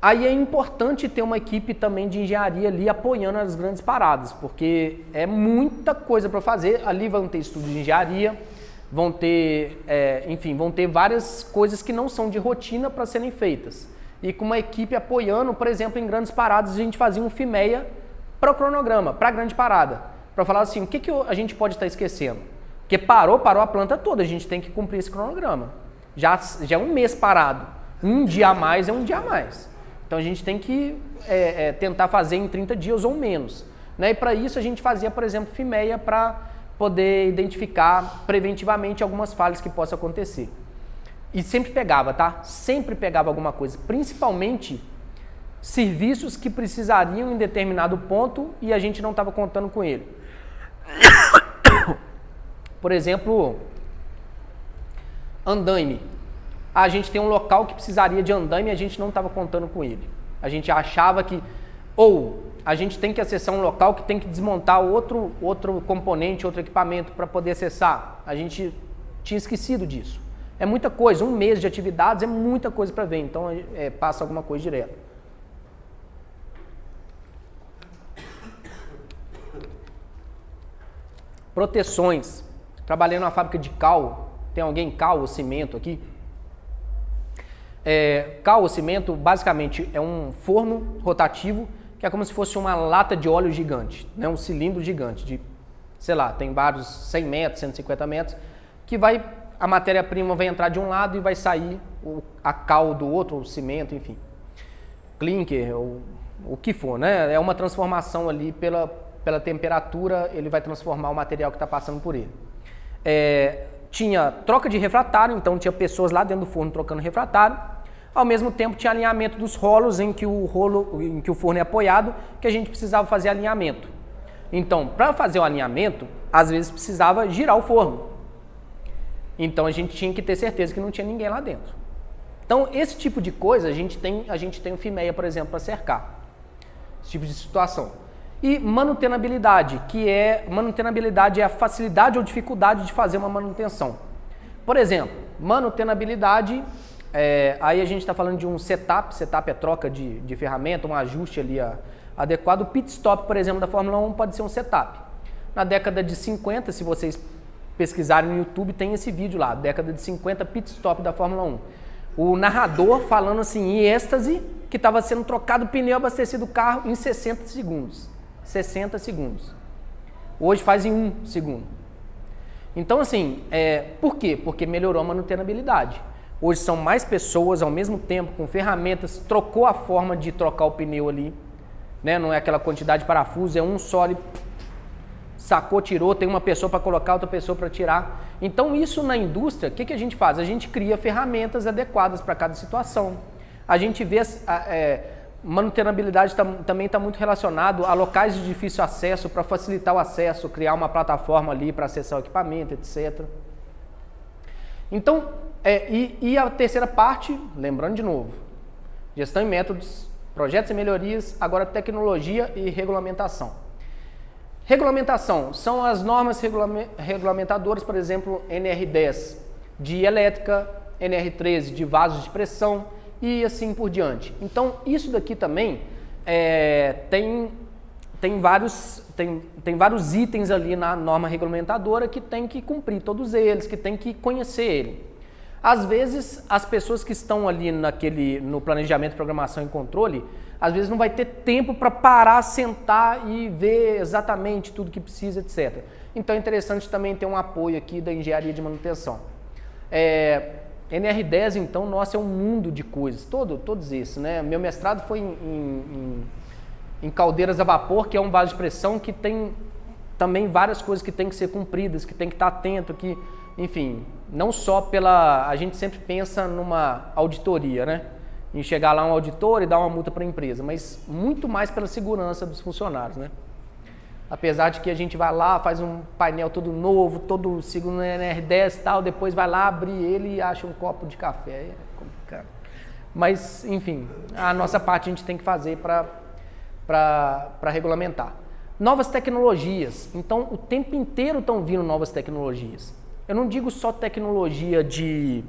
Aí é importante ter uma equipe também de engenharia ali apoiando as grandes paradas, porque é muita coisa para fazer. Ali vão ter estudos de engenharia, vão ter várias coisas que não são de rotina para serem feitas. E com uma equipe apoiando, por exemplo, em grandes paradas, a gente fazia um FIMEA para o cronograma, para a grande parada. Para falar assim, o que a gente pode estar esquecendo? Porque parou a planta toda, a gente tem que cumprir esse cronograma. Já é um mês parado, um dia a mais é um dia a mais. Então a gente tem que tentar fazer em 30 dias ou menos. Né? E para isso a gente fazia, por exemplo, FIMEA para poder identificar preventivamente algumas falhas que possam acontecer. E sempre pegava, tá? Sempre pegava alguma coisa, principalmente serviços que precisariam em determinado ponto e a gente não estava contando com ele. Por exemplo, andaime. A gente tem um local que precisaria de andaime e a gente não estava contando com ele. A gente achava que... Ou a gente tem que acessar um local que tem que desmontar outro componente, outro equipamento para poder acessar. A gente tinha esquecido disso. É muita coisa, um mês de atividades é muita coisa para ver, então passa alguma coisa direto. proteções. Trabalhei numa fábrica de cal. Tem alguém cal ou cimento aqui? Cal ou cimento basicamente é um forno rotativo que é como se fosse uma lata de óleo gigante, né? Um cilindro gigante de, sei lá, tem vários 100 metros, 150 metros, que a matéria-prima vai entrar de um lado e vai sair a cal do outro, o cimento, enfim. Clinker, ou o que for, né? É uma transformação ali pela temperatura, ele vai transformar o material que está passando por ele. Tinha troca de refratário, então tinha pessoas lá dentro do forno trocando refratário. Ao mesmo tempo tinha alinhamento dos rolos em que o forno é apoiado, que a gente precisava fazer alinhamento. Então, para fazer o alinhamento, às vezes precisava girar o forno. Então a gente tinha que ter certeza que não tinha ninguém lá dentro. Então, esse tipo de coisa, a gente tem o FIMEA, por exemplo, para cercar. Esse tipo de situação. E manutenabilidade, manutenabilidade é a facilidade ou dificuldade de fazer uma manutenção. Por exemplo, manutenabilidade, aí a gente está falando de um setup é troca de ferramenta, um ajuste ali adequado. O pit stop, por exemplo, da Fórmula 1 pode ser um setup. Na década de 50, se vocês pesquisarem no YouTube, tem esse vídeo lá, década de 50, pit stop da Fórmula 1. O narrador falando assim, em êxtase, que estava sendo trocado o pneu, abastecido o carro em 60 segundos. 60 segundos. Hoje faz em 1 segundo. Então, assim, por quê? Porque melhorou a manutenabilidade. Hoje são mais pessoas ao mesmo tempo, com ferramentas, trocou a forma de trocar o pneu ali, né? Não é aquela quantidade de parafuso, é um só ali, sacou, tirou, tem uma pessoa para colocar, outra pessoa para tirar. Então, isso na indústria, o que a gente faz? A gente cria ferramentas adequadas para cada situação. A gente vê, manutenabilidade também está muito relacionado a locais de difícil acesso, para facilitar o acesso, criar uma plataforma ali para acessar o equipamento, etc. Então, e a terceira parte, lembrando de novo, gestão e métodos, projetos e melhorias, agora tecnologia e regulamentação. Regulamentação são as normas regulamentadoras, por exemplo, NR10 de elétrica, NR13 de vasos de pressão e assim por diante. Então, isso daqui também tem vários itens ali na norma regulamentadora que tem que cumprir todos eles, que tem que conhecer ele. Às vezes, as pessoas que estão ali no planejamento, programação e controle, às vezes não vai ter tempo para parar, sentar e ver exatamente tudo que precisa, etc. Então é interessante também ter um apoio aqui da engenharia de manutenção. NR10, então, nossa, é um mundo de coisas, todos esses, né? Meu mestrado foi em caldeiras a vapor, que é um vaso de pressão que tem também várias coisas que tem que ser cumpridas, que tem que estar atento, que, enfim, não só a gente sempre pensa numa auditoria, né? Em chegar lá um auditor e dar uma multa para a empresa, mas muito mais pela segurança dos funcionários, né? Apesar de que a gente vai lá, faz um painel todo novo, todo segundo NR10 e tal, depois vai lá abrir ele e acha um copo de café, é complicado. Mas, enfim, a nossa parte a gente tem que fazer para regulamentar. Novas tecnologias, então o tempo inteiro estão vindo novas tecnologias. Eu não digo só tecnologia de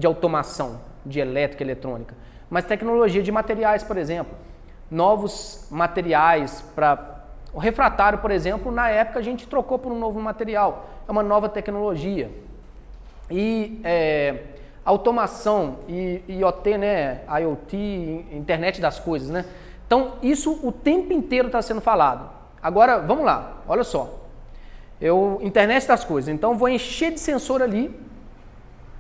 automação, de elétrica e eletrônica, mas tecnologia de materiais, por exemplo. Novos materiais para... O refratário, por exemplo, na época a gente trocou por um novo material. É uma nova tecnologia. E automação e IoT, né? IoT, internet das coisas, né? Então, isso o tempo inteiro está sendo falado. Agora, vamos lá, olha só. Internet das coisas, então vou encher de sensor ali,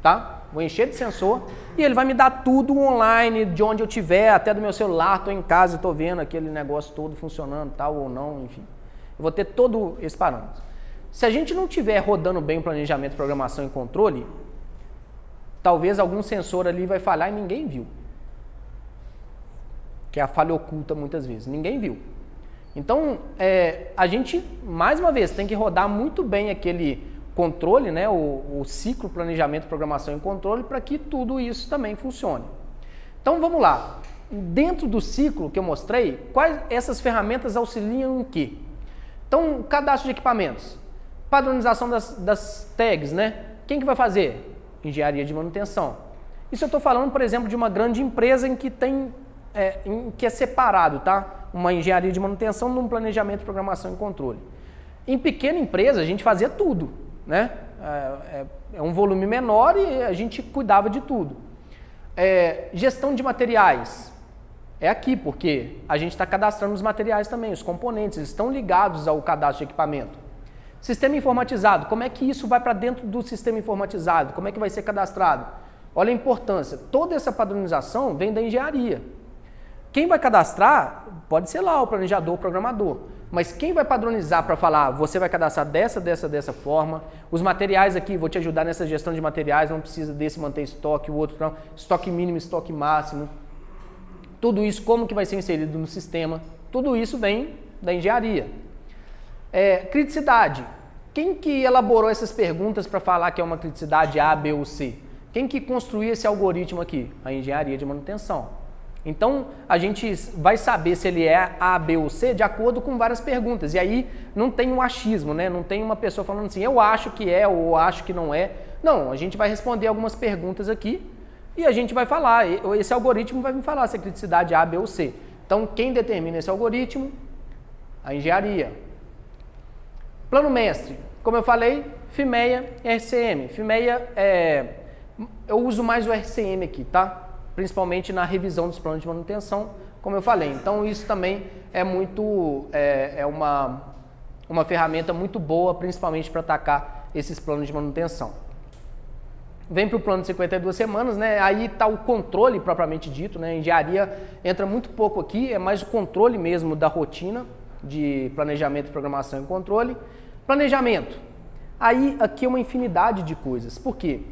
tá? Vou encher de sensor e ele vai me dar tudo online, de onde eu estiver, até do meu celular, estou em casa e estou vendo aquele negócio todo funcionando, tal ou não, enfim. Eu vou ter todo esse parâmetro. Se a gente não estiver rodando bem o planejamento, programação e controle, talvez algum sensor ali vai falhar e ninguém viu. Que é a falha oculta muitas vezes, ninguém viu. Então, a gente, mais uma vez, tem que rodar muito bem aquele controle, né, o ciclo planejamento, programação e controle, para que tudo isso também funcione. Então, vamos lá. Dentro do ciclo que eu mostrei, quais essas ferramentas auxiliam em quê? Então, cadastro de equipamentos, padronização das tags, né? Quem que vai fazer? Engenharia de manutenção. Isso eu estou falando, por exemplo, de uma grande empresa em que que é separado, tá? Uma engenharia de manutenção de um planejamento, programação e controle. Em pequena empresa, a gente fazia tudo, né? É um volume menor e a gente cuidava de tudo. Gestão de materiais. É aqui, porque a gente está cadastrando os materiais também, os componentes, eles estão ligados ao cadastro de equipamento. Sistema informatizado, como é que isso vai para dentro do sistema informatizado? Como é que vai ser cadastrado? Olha a importância, toda essa padronização vem da engenharia. Quem vai cadastrar pode ser lá o planejador, o programador, mas quem vai padronizar para falar, você vai cadastrar dessa forma, os materiais aqui, vou te ajudar nessa gestão de materiais, não precisa desse manter estoque, o outro não, estoque mínimo, estoque máximo. Tudo isso, como que vai ser inserido no sistema, tudo isso vem da engenharia. Criticidade. Quem que elaborou essas perguntas para falar que é uma criticidade A, B ou C? Quem que construiu esse algoritmo aqui? A engenharia de manutenção. Então, a gente vai saber se ele é A, B ou C de acordo com várias perguntas. E aí não tem um achismo, né? Não tem uma pessoa falando assim, eu acho que é ou eu acho que não é. Não, a gente vai responder algumas perguntas aqui e a gente vai falar, esse algoritmo vai me falar se é criticidade A, B ou C. Então, quem determina esse algoritmo? A engenharia. Plano mestre, como eu falei, FIMEA e RCM. FIMEA, eu uso mais o RCM aqui, tá? Principalmente na revisão dos planos de manutenção, como eu falei. Então, isso também é uma ferramenta muito boa, principalmente para atacar esses planos de manutenção. Vem para o plano de 52 semanas, né? Aí está o controle propriamente dito, né? A engenharia entra muito pouco aqui, é mais o controle mesmo da rotina de planejamento, programação e controle. Planejamento. Aí aqui é uma infinidade de coisas. Por quê?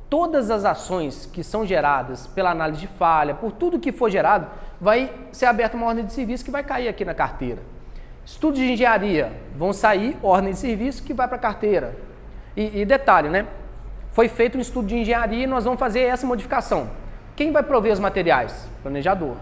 Todas as ações que são geradas pela análise de falha, por tudo que for gerado, vai ser aberta uma ordem de serviço que vai cair aqui na carteira. Estudos de engenharia, vão sair ordem de serviço que vai para a carteira. E detalhe, né? Foi feito um estudo de engenharia e nós vamos fazer essa modificação. Quem vai prover os materiais? Planejador.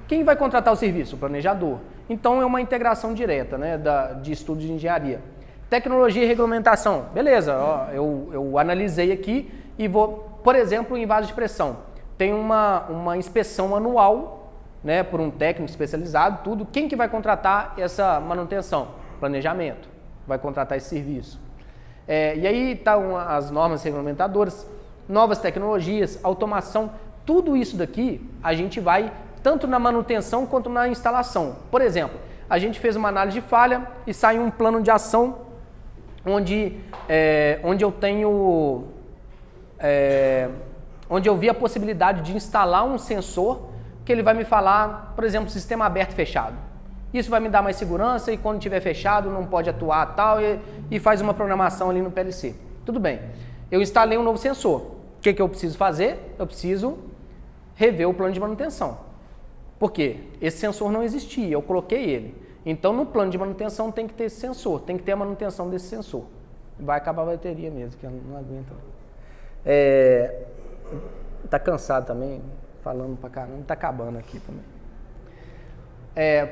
Quem vai contratar o serviço? O planejador. Então é uma integração direta, né, de estudo de engenharia. Tecnologia e regulamentação. Beleza, ó, eu analisei aqui e vou, por exemplo, em vaso de pressão. Tem uma inspeção anual, né, por um técnico especializado, tudo. Quem que vai contratar essa manutenção? Planejamento. Vai contratar esse serviço. E aí estão as normas regulamentadoras, novas tecnologias, automação, tudo isso daqui a gente vai tanto na manutenção quanto na instalação. Por exemplo, a gente fez uma análise de falha e saiu um plano de ação onde eu vi a possibilidade de instalar um sensor que ele vai me falar, por exemplo, sistema aberto e fechado. Isso vai me dar mais segurança e quando estiver fechado não pode atuar tal e faz uma programação ali no PLC. Tudo bem. Eu instalei um novo sensor. O que eu preciso fazer? Eu preciso rever o plano de manutenção. Por quê? Esse sensor não existia, eu coloquei ele. Então no plano de manutenção tem que ter esse sensor, tem que ter a manutenção desse sensor. Vai acabar a bateria mesmo, que eu não aguento. Tá cansado também, falando pra caramba, tá acabando aqui também.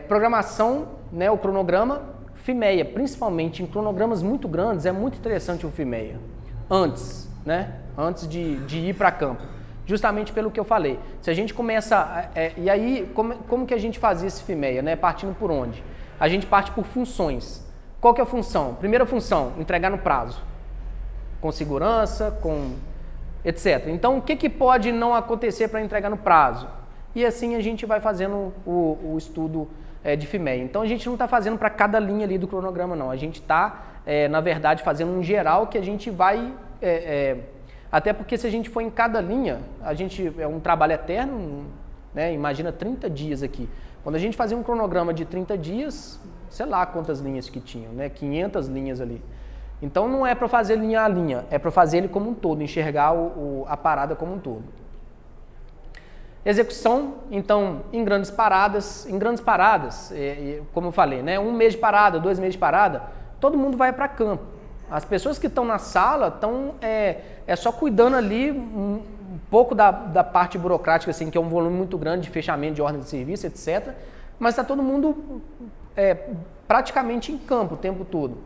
Programação, né, o cronograma, FIMEA, principalmente em cronogramas muito grandes, é muito interessante o FIMEA, antes de ir para campo, justamente pelo que eu falei. Se a gente começa, e aí, como que a gente fazia esse FIMEA, né, partindo por onde? A gente parte por funções. Qual que é a função? Primeira função, entregar no prazo, com segurança, etc. Então, o que pode não acontecer para entregar no prazo? E assim a gente vai fazendo o estudo de FIMEA. Então a gente não está fazendo para cada linha ali do cronograma, não. A gente está, na verdade, fazendo um geral que a gente vai... até porque se a gente for em cada linha, é um trabalho eterno, né? Imagina 30 dias aqui. Quando a gente fazia um cronograma de 30 dias, sei lá quantas linhas que tinham, né? 500 linhas ali. Então não é para fazer linha a linha, é para fazer ele como um todo, enxergar a parada como um todo. Execução, então, em grandes paradas, como eu falei, né, 1 mês de parada, 2 meses de parada, todo mundo vai para campo. As pessoas que estão na sala estão só cuidando ali um pouco da parte burocrática, assim, que é um volume muito grande de fechamento de ordem de serviço, etc. Mas está todo mundo praticamente em campo o tempo todo.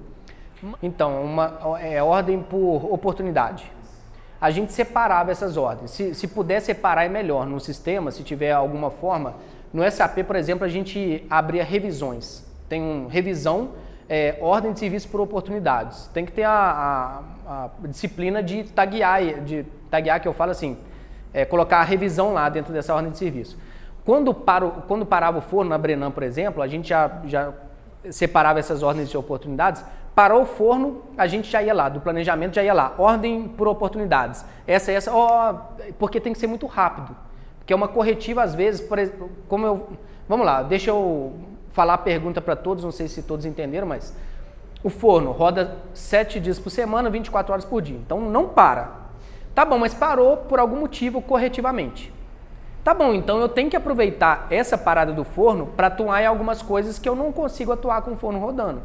Então, ordem por oportunidade. A gente separava essas ordens. Se puder separar é melhor no sistema, se tiver alguma forma. No SAP, por exemplo, a gente abria revisões. Tem revisão ordem de serviço por oportunidades. Tem que ter a disciplina de taguear, que eu falo assim, colocar a revisão lá dentro dessa ordem de serviço. Quando parava o forno na Brenan, por exemplo, a gente já separava essas ordens de oportunidades. Parou o forno, a gente já ia lá, do planejamento já ia lá, ordem por oportunidades. Essa, porque tem que ser muito rápido. Porque é uma corretiva, às vezes, por exemplo, vamos lá, deixa eu falar a pergunta para todos, não sei se todos entenderam, mas o forno roda 7 dias por semana, 24 horas por dia. Então não para. Tá bom, mas parou por algum motivo corretivamente. Tá bom, então eu tenho que aproveitar essa parada do forno para atuar em algumas coisas que eu não consigo atuar com o forno rodando.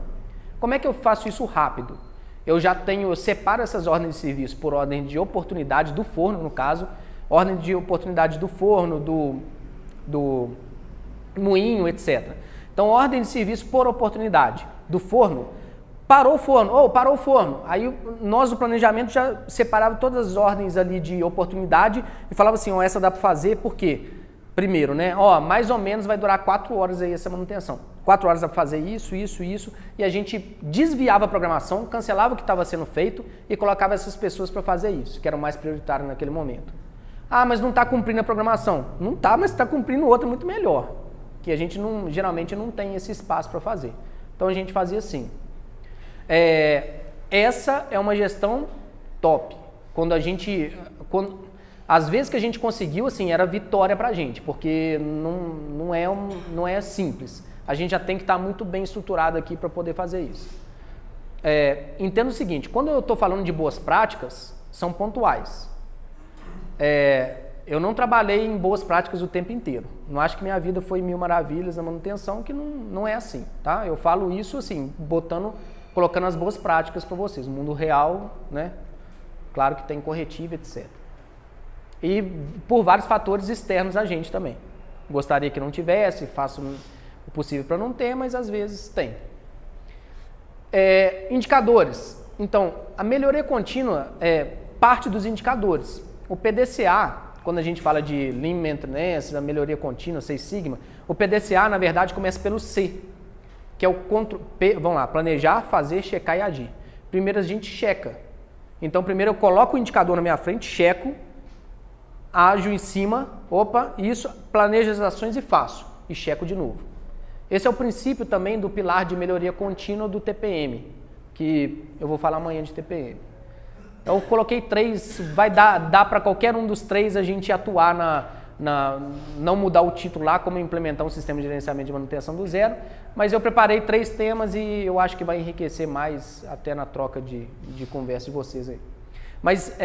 Como é que eu faço isso rápido? Eu separo essas ordens de serviço por ordem de oportunidade do forno, no caso, ordem de oportunidade do forno, do moinho, etc. Então, ordem de serviço por oportunidade do forno. Parou o forno, parou o forno. Aí nós do planejamento já separava todas as ordens ali de oportunidade e falava assim, essa dá para fazer, por quê? Primeiro, né? Mais ou menos vai durar 4 horas aí essa manutenção. 4 horas dá para fazer isso, e a gente desviava a programação, cancelava o que estava sendo feito e colocava essas pessoas para fazer isso, que era o mais prioritário naquele momento. Mas não está cumprindo a programação. Não está, mas está cumprindo outra muito melhor, que a gente geralmente não tem esse espaço para fazer. Então a gente fazia assim. Essa é uma gestão top. Às vezes que a gente conseguiu, assim, era vitória para a gente, porque não é simples. A gente já tem que estar muito bem estruturado aqui para poder fazer isso. Entenda o seguinte, quando eu estou falando de boas práticas, são pontuais. Eu não trabalhei em boas práticas o tempo inteiro. Não acho que minha vida foi 1000 maravilhas na manutenção, que não é assim, tá? Eu falo isso assim, colocando as boas práticas para vocês. No mundo real, né? Claro que tem corretivo, etc. E por vários fatores externos a gente também. Gostaria que não tivesse, faço o possível para não ter, mas às vezes tem. Indicadores. Então, a melhoria contínua é parte dos indicadores. O PDCA, quando a gente fala de Lean Maintenance, a melhoria contínua, 6 Sigma, o PDCA, na verdade, começa pelo C, que é o vamos lá, planejar, fazer, checar e agir. Primeiro a gente checa. Então, primeiro eu coloco o indicador na minha frente, checo, ajo em cima, isso, planejo as ações e faço, e checo de novo. Esse é o princípio também do pilar de melhoria contínua do TPM, que eu vou falar amanhã de TPM. Eu coloquei 3, vai dar para qualquer um dos 3 a gente atuar não mudar o título lá, como implementar um sistema de gerenciamento de manutenção do zero, mas eu preparei 3 temas e eu acho que vai enriquecer mais até na troca de conversa de vocês aí. Mas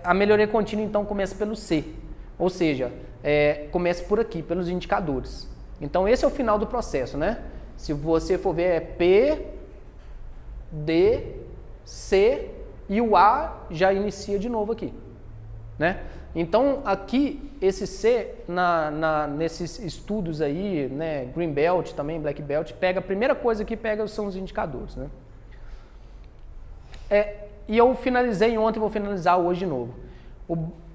a melhoria contínua então começa pelo C, ou seja, começa por aqui, pelos indicadores. Então esse é o final do processo, né? Se você for ver, é P, D, C e o A já inicia de novo aqui, né? Então aqui esse C, nesses estudos aí, né, Green Belt também, Black Belt, a primeira coisa que pega são os indicadores, né? E eu finalizei ontem, vou finalizar hoje de novo,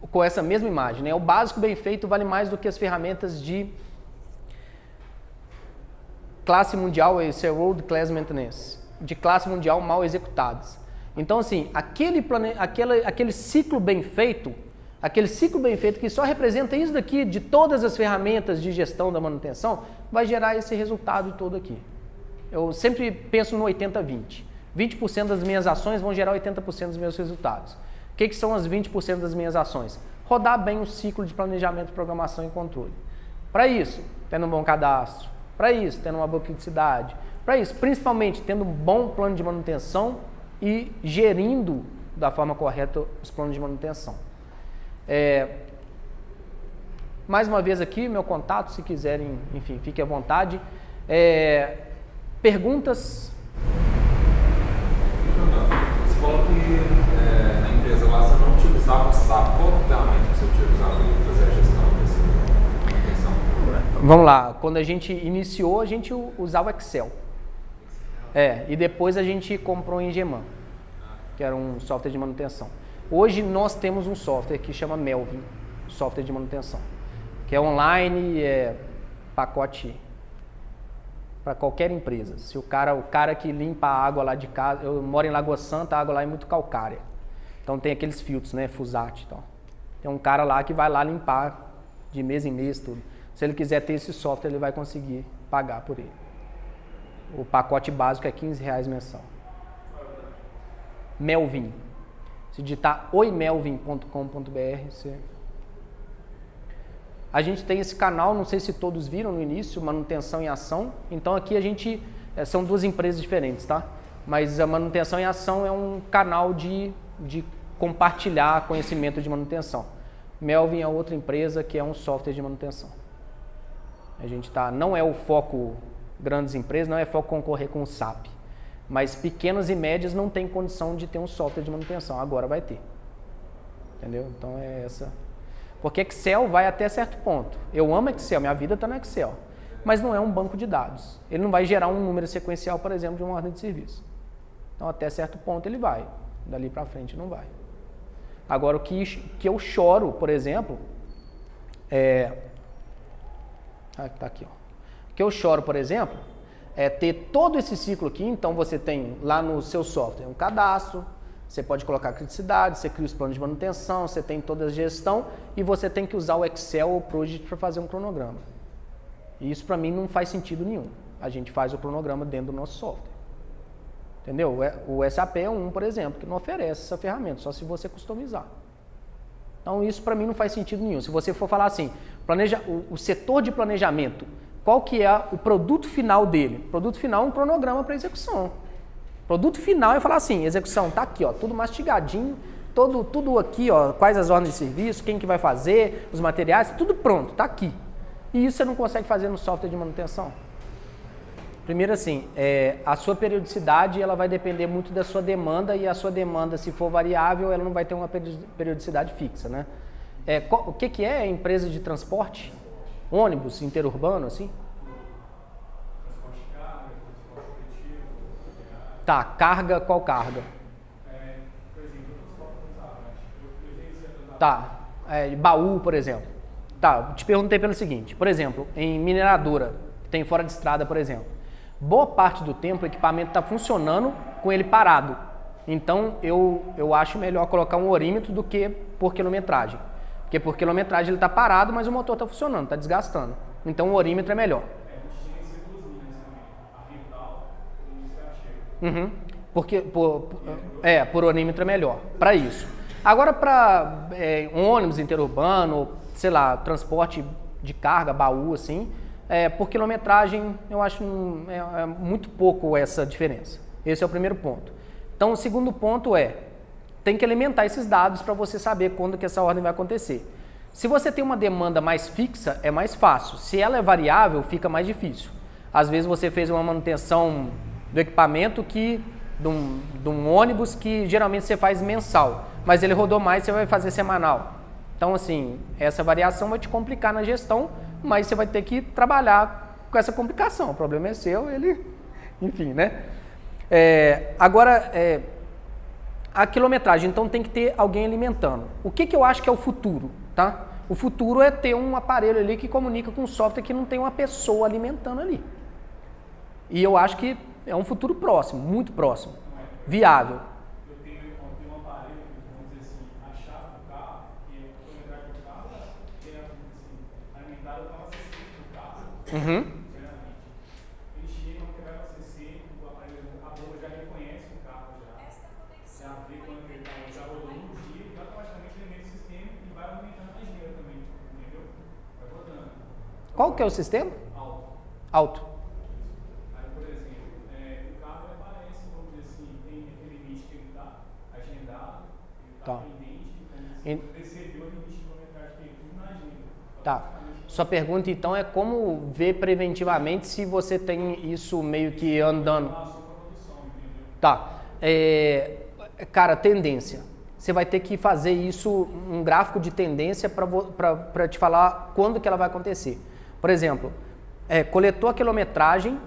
com essa mesma imagem, né? O básico bem feito vale mais do que as ferramentas de classe mundial, esse é World Class Maintenance, de classe mundial mal executadas. Então, assim, aquele ciclo bem feito que só representa isso daqui, de todas as ferramentas de gestão da manutenção, vai gerar esse resultado todo aqui. Eu sempre penso no 80-20. 20% das minhas ações vão gerar 80% dos meus resultados. O que são as 20% das minhas ações? Rodar bem o ciclo de planejamento, programação e controle. Para isso, tendo um bom cadastro. Para isso, tendo uma boa criticidade. Para isso, principalmente, tendo um bom plano de manutenção e gerindo da forma correta os planos de manutenção. Mais uma vez aqui, meu contato, se quiserem, enfim, fique à vontade. Perguntas? Você falou que na empresa lá você não utilizava o SAP. Qual ferramenta você utilizava para fazer a gestão dessa manutenção? Vamos lá, quando a gente iniciou, a gente usava o Excel. E depois a gente comprou o Engeman, que era um software de manutenção. Hoje nós temos um software que chama Melvin, software de manutenção, que é online, pacote para qualquer empresa. Se o cara que limpa a água lá de casa, eu moro em Lagoa Santa, a água lá é muito calcária. Então tem aqueles filtros, né, Fusat e tal. Tem um cara lá que vai lá limpar de mês em mês tudo. Se ele quiser ter esse software, ele vai conseguir pagar por ele. O pacote básico é R$15 mensal. Melvin. Se digitar oimelvin.com.br, você... A gente tem esse canal, não sei se todos viram no início, Manutenção em Ação. Então aqui a gente, são duas empresas diferentes, tá? Mas a Manutenção em Ação é um canal de compartilhar conhecimento de manutenção. Melvin é outra empresa que é um software de manutenção. A gente não é o foco grandes empresas, não é foco concorrer com o SAP. Mas pequenas e médias não tem condição de ter um software de manutenção, agora vai ter. Entendeu? Então é essa... Porque Excel vai até certo ponto. Eu amo Excel, minha vida está no Excel. Mas não é um banco de dados. Ele não vai gerar um número sequencial, por exemplo, de uma ordem de serviço. Então até certo ponto ele vai. Dali para frente não vai. Agora o que eu choro, por exemplo, tá aqui, ó. O que eu choro, por exemplo, é ter todo esse ciclo aqui. Então você tem lá no seu software um cadastro, você pode colocar criticidade, você cria os planos de manutenção, você tem toda a gestão e você tem que usar o Excel ou o Project para fazer um cronograma. E isso para mim não faz sentido nenhum. A gente faz o cronograma dentro do nosso software. Entendeu? O SAP é por exemplo, que não oferece essa ferramenta, só se você customizar. Então isso para mim não faz sentido nenhum. Se você for falar assim, o setor de planejamento, qual que é o produto final dele? O produto final é um cronograma para execução. Produto final é falar assim, execução, tá aqui, ó, tudo mastigadinho, tudo aqui, ó, quais as ordens de serviço, quem que vai fazer, os materiais, tudo pronto, tá aqui. E isso você não consegue fazer no software de manutenção. Primeiro assim, a sua periodicidade ela vai depender muito da sua demanda e a sua demanda, se for variável, ela não vai ter uma periodicidade fixa, né? O que é empresa de transporte? Ônibus interurbano, assim? Tá, carga, qual carga? Tá, baú, por exemplo. Tá, te perguntei pelo seguinte, por exemplo, em mineradora, tem fora de estrada, por exemplo, boa parte do tempo o equipamento está funcionando com ele parado. Então, eu acho melhor colocar um orímetro do que por quilometragem. Porque por quilometragem ele está parado, mas o motor está funcionando, está desgastando. Então, o orímetro é melhor. Porque por orímetro é melhor, para isso. Agora para um ônibus interurbano, sei lá, transporte de carga, baú, assim, por quilometragem eu acho muito pouco essa diferença. Esse é o primeiro ponto. Então o segundo ponto tem que alimentar esses dados para você saber quando que essa ordem vai acontecer. Se você tem uma demanda mais fixa, é mais fácil. Se ela é variável, fica mais difícil. Às vezes você fez uma manutenção do equipamento de um ônibus que geralmente você faz mensal, mas ele rodou mais, você vai fazer semanal. Então, assim, essa variação vai te complicar na gestão, mas você vai ter que trabalhar com essa complicação. O problema é seu, enfim, né? Agora, a quilometragem, então tem que ter alguém alimentando. O que eu acho que é o futuro, tá? O futuro é ter um aparelho ali que comunica com um software que não tem uma pessoa alimentando ali. E eu acho que é um futuro próximo, muito próximo, viável. Eu tenho um aparelho, vamos dizer assim, a chave do carro, que a quilometragem do carro é alimentada com a CC do carro, geralmente. Eles chegam, que vai para a CC, o aparelho, a bomba já reconhece o carro, já vê quando ele já rodou um dia, e automaticamente ele mete o sistema e vai aumentando a engenharia também, entendeu? Vai rodando. Qual que é o sistema? Alto. Tá. Sua pergunta então é como ver preventivamente se você tem isso meio que andando. Tá. Cara, tendência. Você vai ter que fazer isso, um gráfico de tendência para te falar quando que ela vai acontecer. Por exemplo, coletou a quilometragem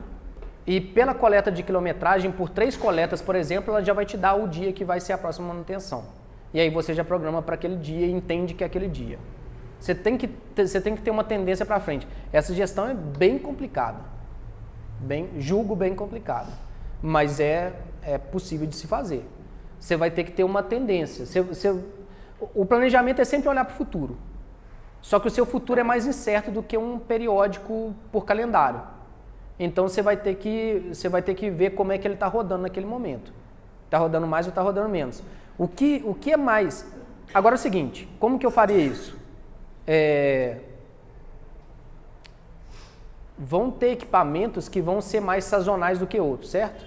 e pela coleta de quilometragem, por 3 coletas, por exemplo, ela já vai te dar o dia que vai ser a próxima manutenção. E aí você já programa para aquele dia e entende que é aquele dia. Você tem que ter uma tendência para frente. Essa gestão é bem complicada. julgo bem complicado, mas é possível de se fazer. Você vai ter que ter uma tendência. O planejamento é sempre olhar para o futuro. Só que o seu futuro é mais incerto do que um periódico por calendário. Então você vai ter que ver como é que ele está rodando naquele momento. Está rodando mais ou está rodando menos. O que é mais... Agora é o seguinte, como que eu faria isso? Vão ter equipamentos que vão ser mais sazonais do que outros, certo?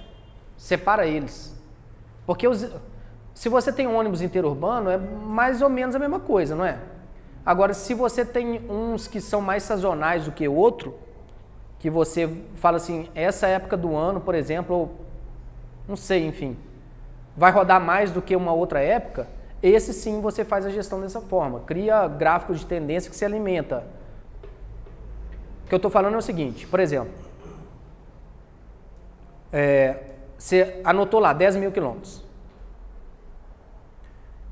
Separa eles. Porque se você tem um ônibus interurbano, é mais ou menos a mesma coisa, não é? Agora, se você tem uns que são mais sazonais do que outro, que você fala assim, essa época do ano, por exemplo, ou não sei, enfim, vai rodar mais do que uma outra época, esse sim você faz a gestão dessa forma. Cria gráficos de tendência que se alimenta. O que eu estou falando é o seguinte, por exemplo, você anotou lá 10 mil quilômetros.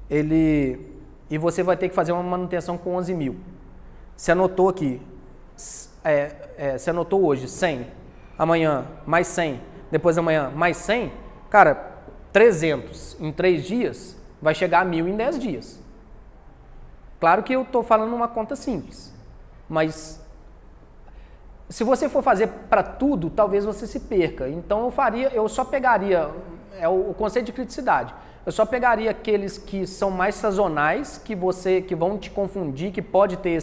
E você vai ter que fazer uma manutenção com 11 mil. Você anotou aqui, você anotou hoje 100, amanhã mais 100, depois amanhã mais 100, cara, 300 em 3 dias vai chegar a 1000 em 10 dias. Claro que eu estou falando uma conta simples, mas se você for fazer para tudo, talvez você se perca. Então eu só pegaria, o conceito de criticidade. Eu só pegaria aqueles que são mais sazonais, que vão te confundir, que pode ter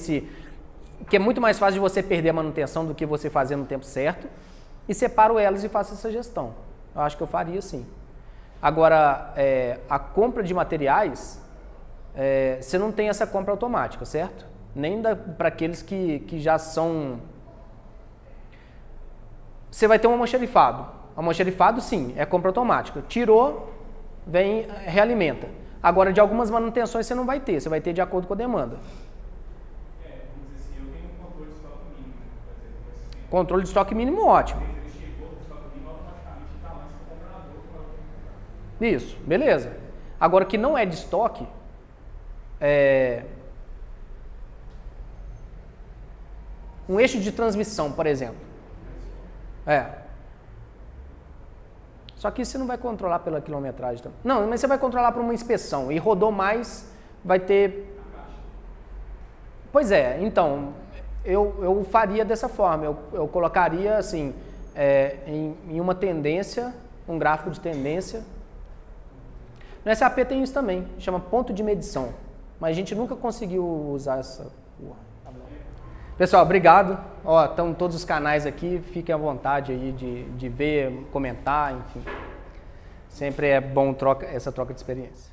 que é muito mais fácil de você perder a manutenção do que você fazer no tempo certo, e separo elas e faço essa gestão. Eu acho que eu faria assim. Agora, a compra de materiais, você não tem essa compra automática, certo? Nem para aqueles que já são... Você vai ter um almoxarifado. Almoxarifado, sim, é compra automática. Tirou, vem, realimenta. Agora, de algumas manutenções você não vai ter, você vai ter de acordo com a demanda. Vamos dizer assim, eu tenho um controle de estoque mínimo. Controle de estoque mínimo, ótimo. Isso, beleza. Agora, que não é de estoque, um eixo de transmissão, por exemplo. Só que você não vai controlar pela quilometragem. Não, mas você vai controlar por uma inspeção. E rodou mais, vai ter... Pois é, então, eu faria dessa forma. Eu colocaria, assim, em uma tendência, um gráfico de tendência. No SAP tem isso também, chama ponto de medição. Mas a gente nunca conseguiu usar essa... Pessoal, obrigado. Estão todos os canais aqui, fiquem à vontade aí de ver, comentar, enfim. Sempre é bom essa troca de experiência.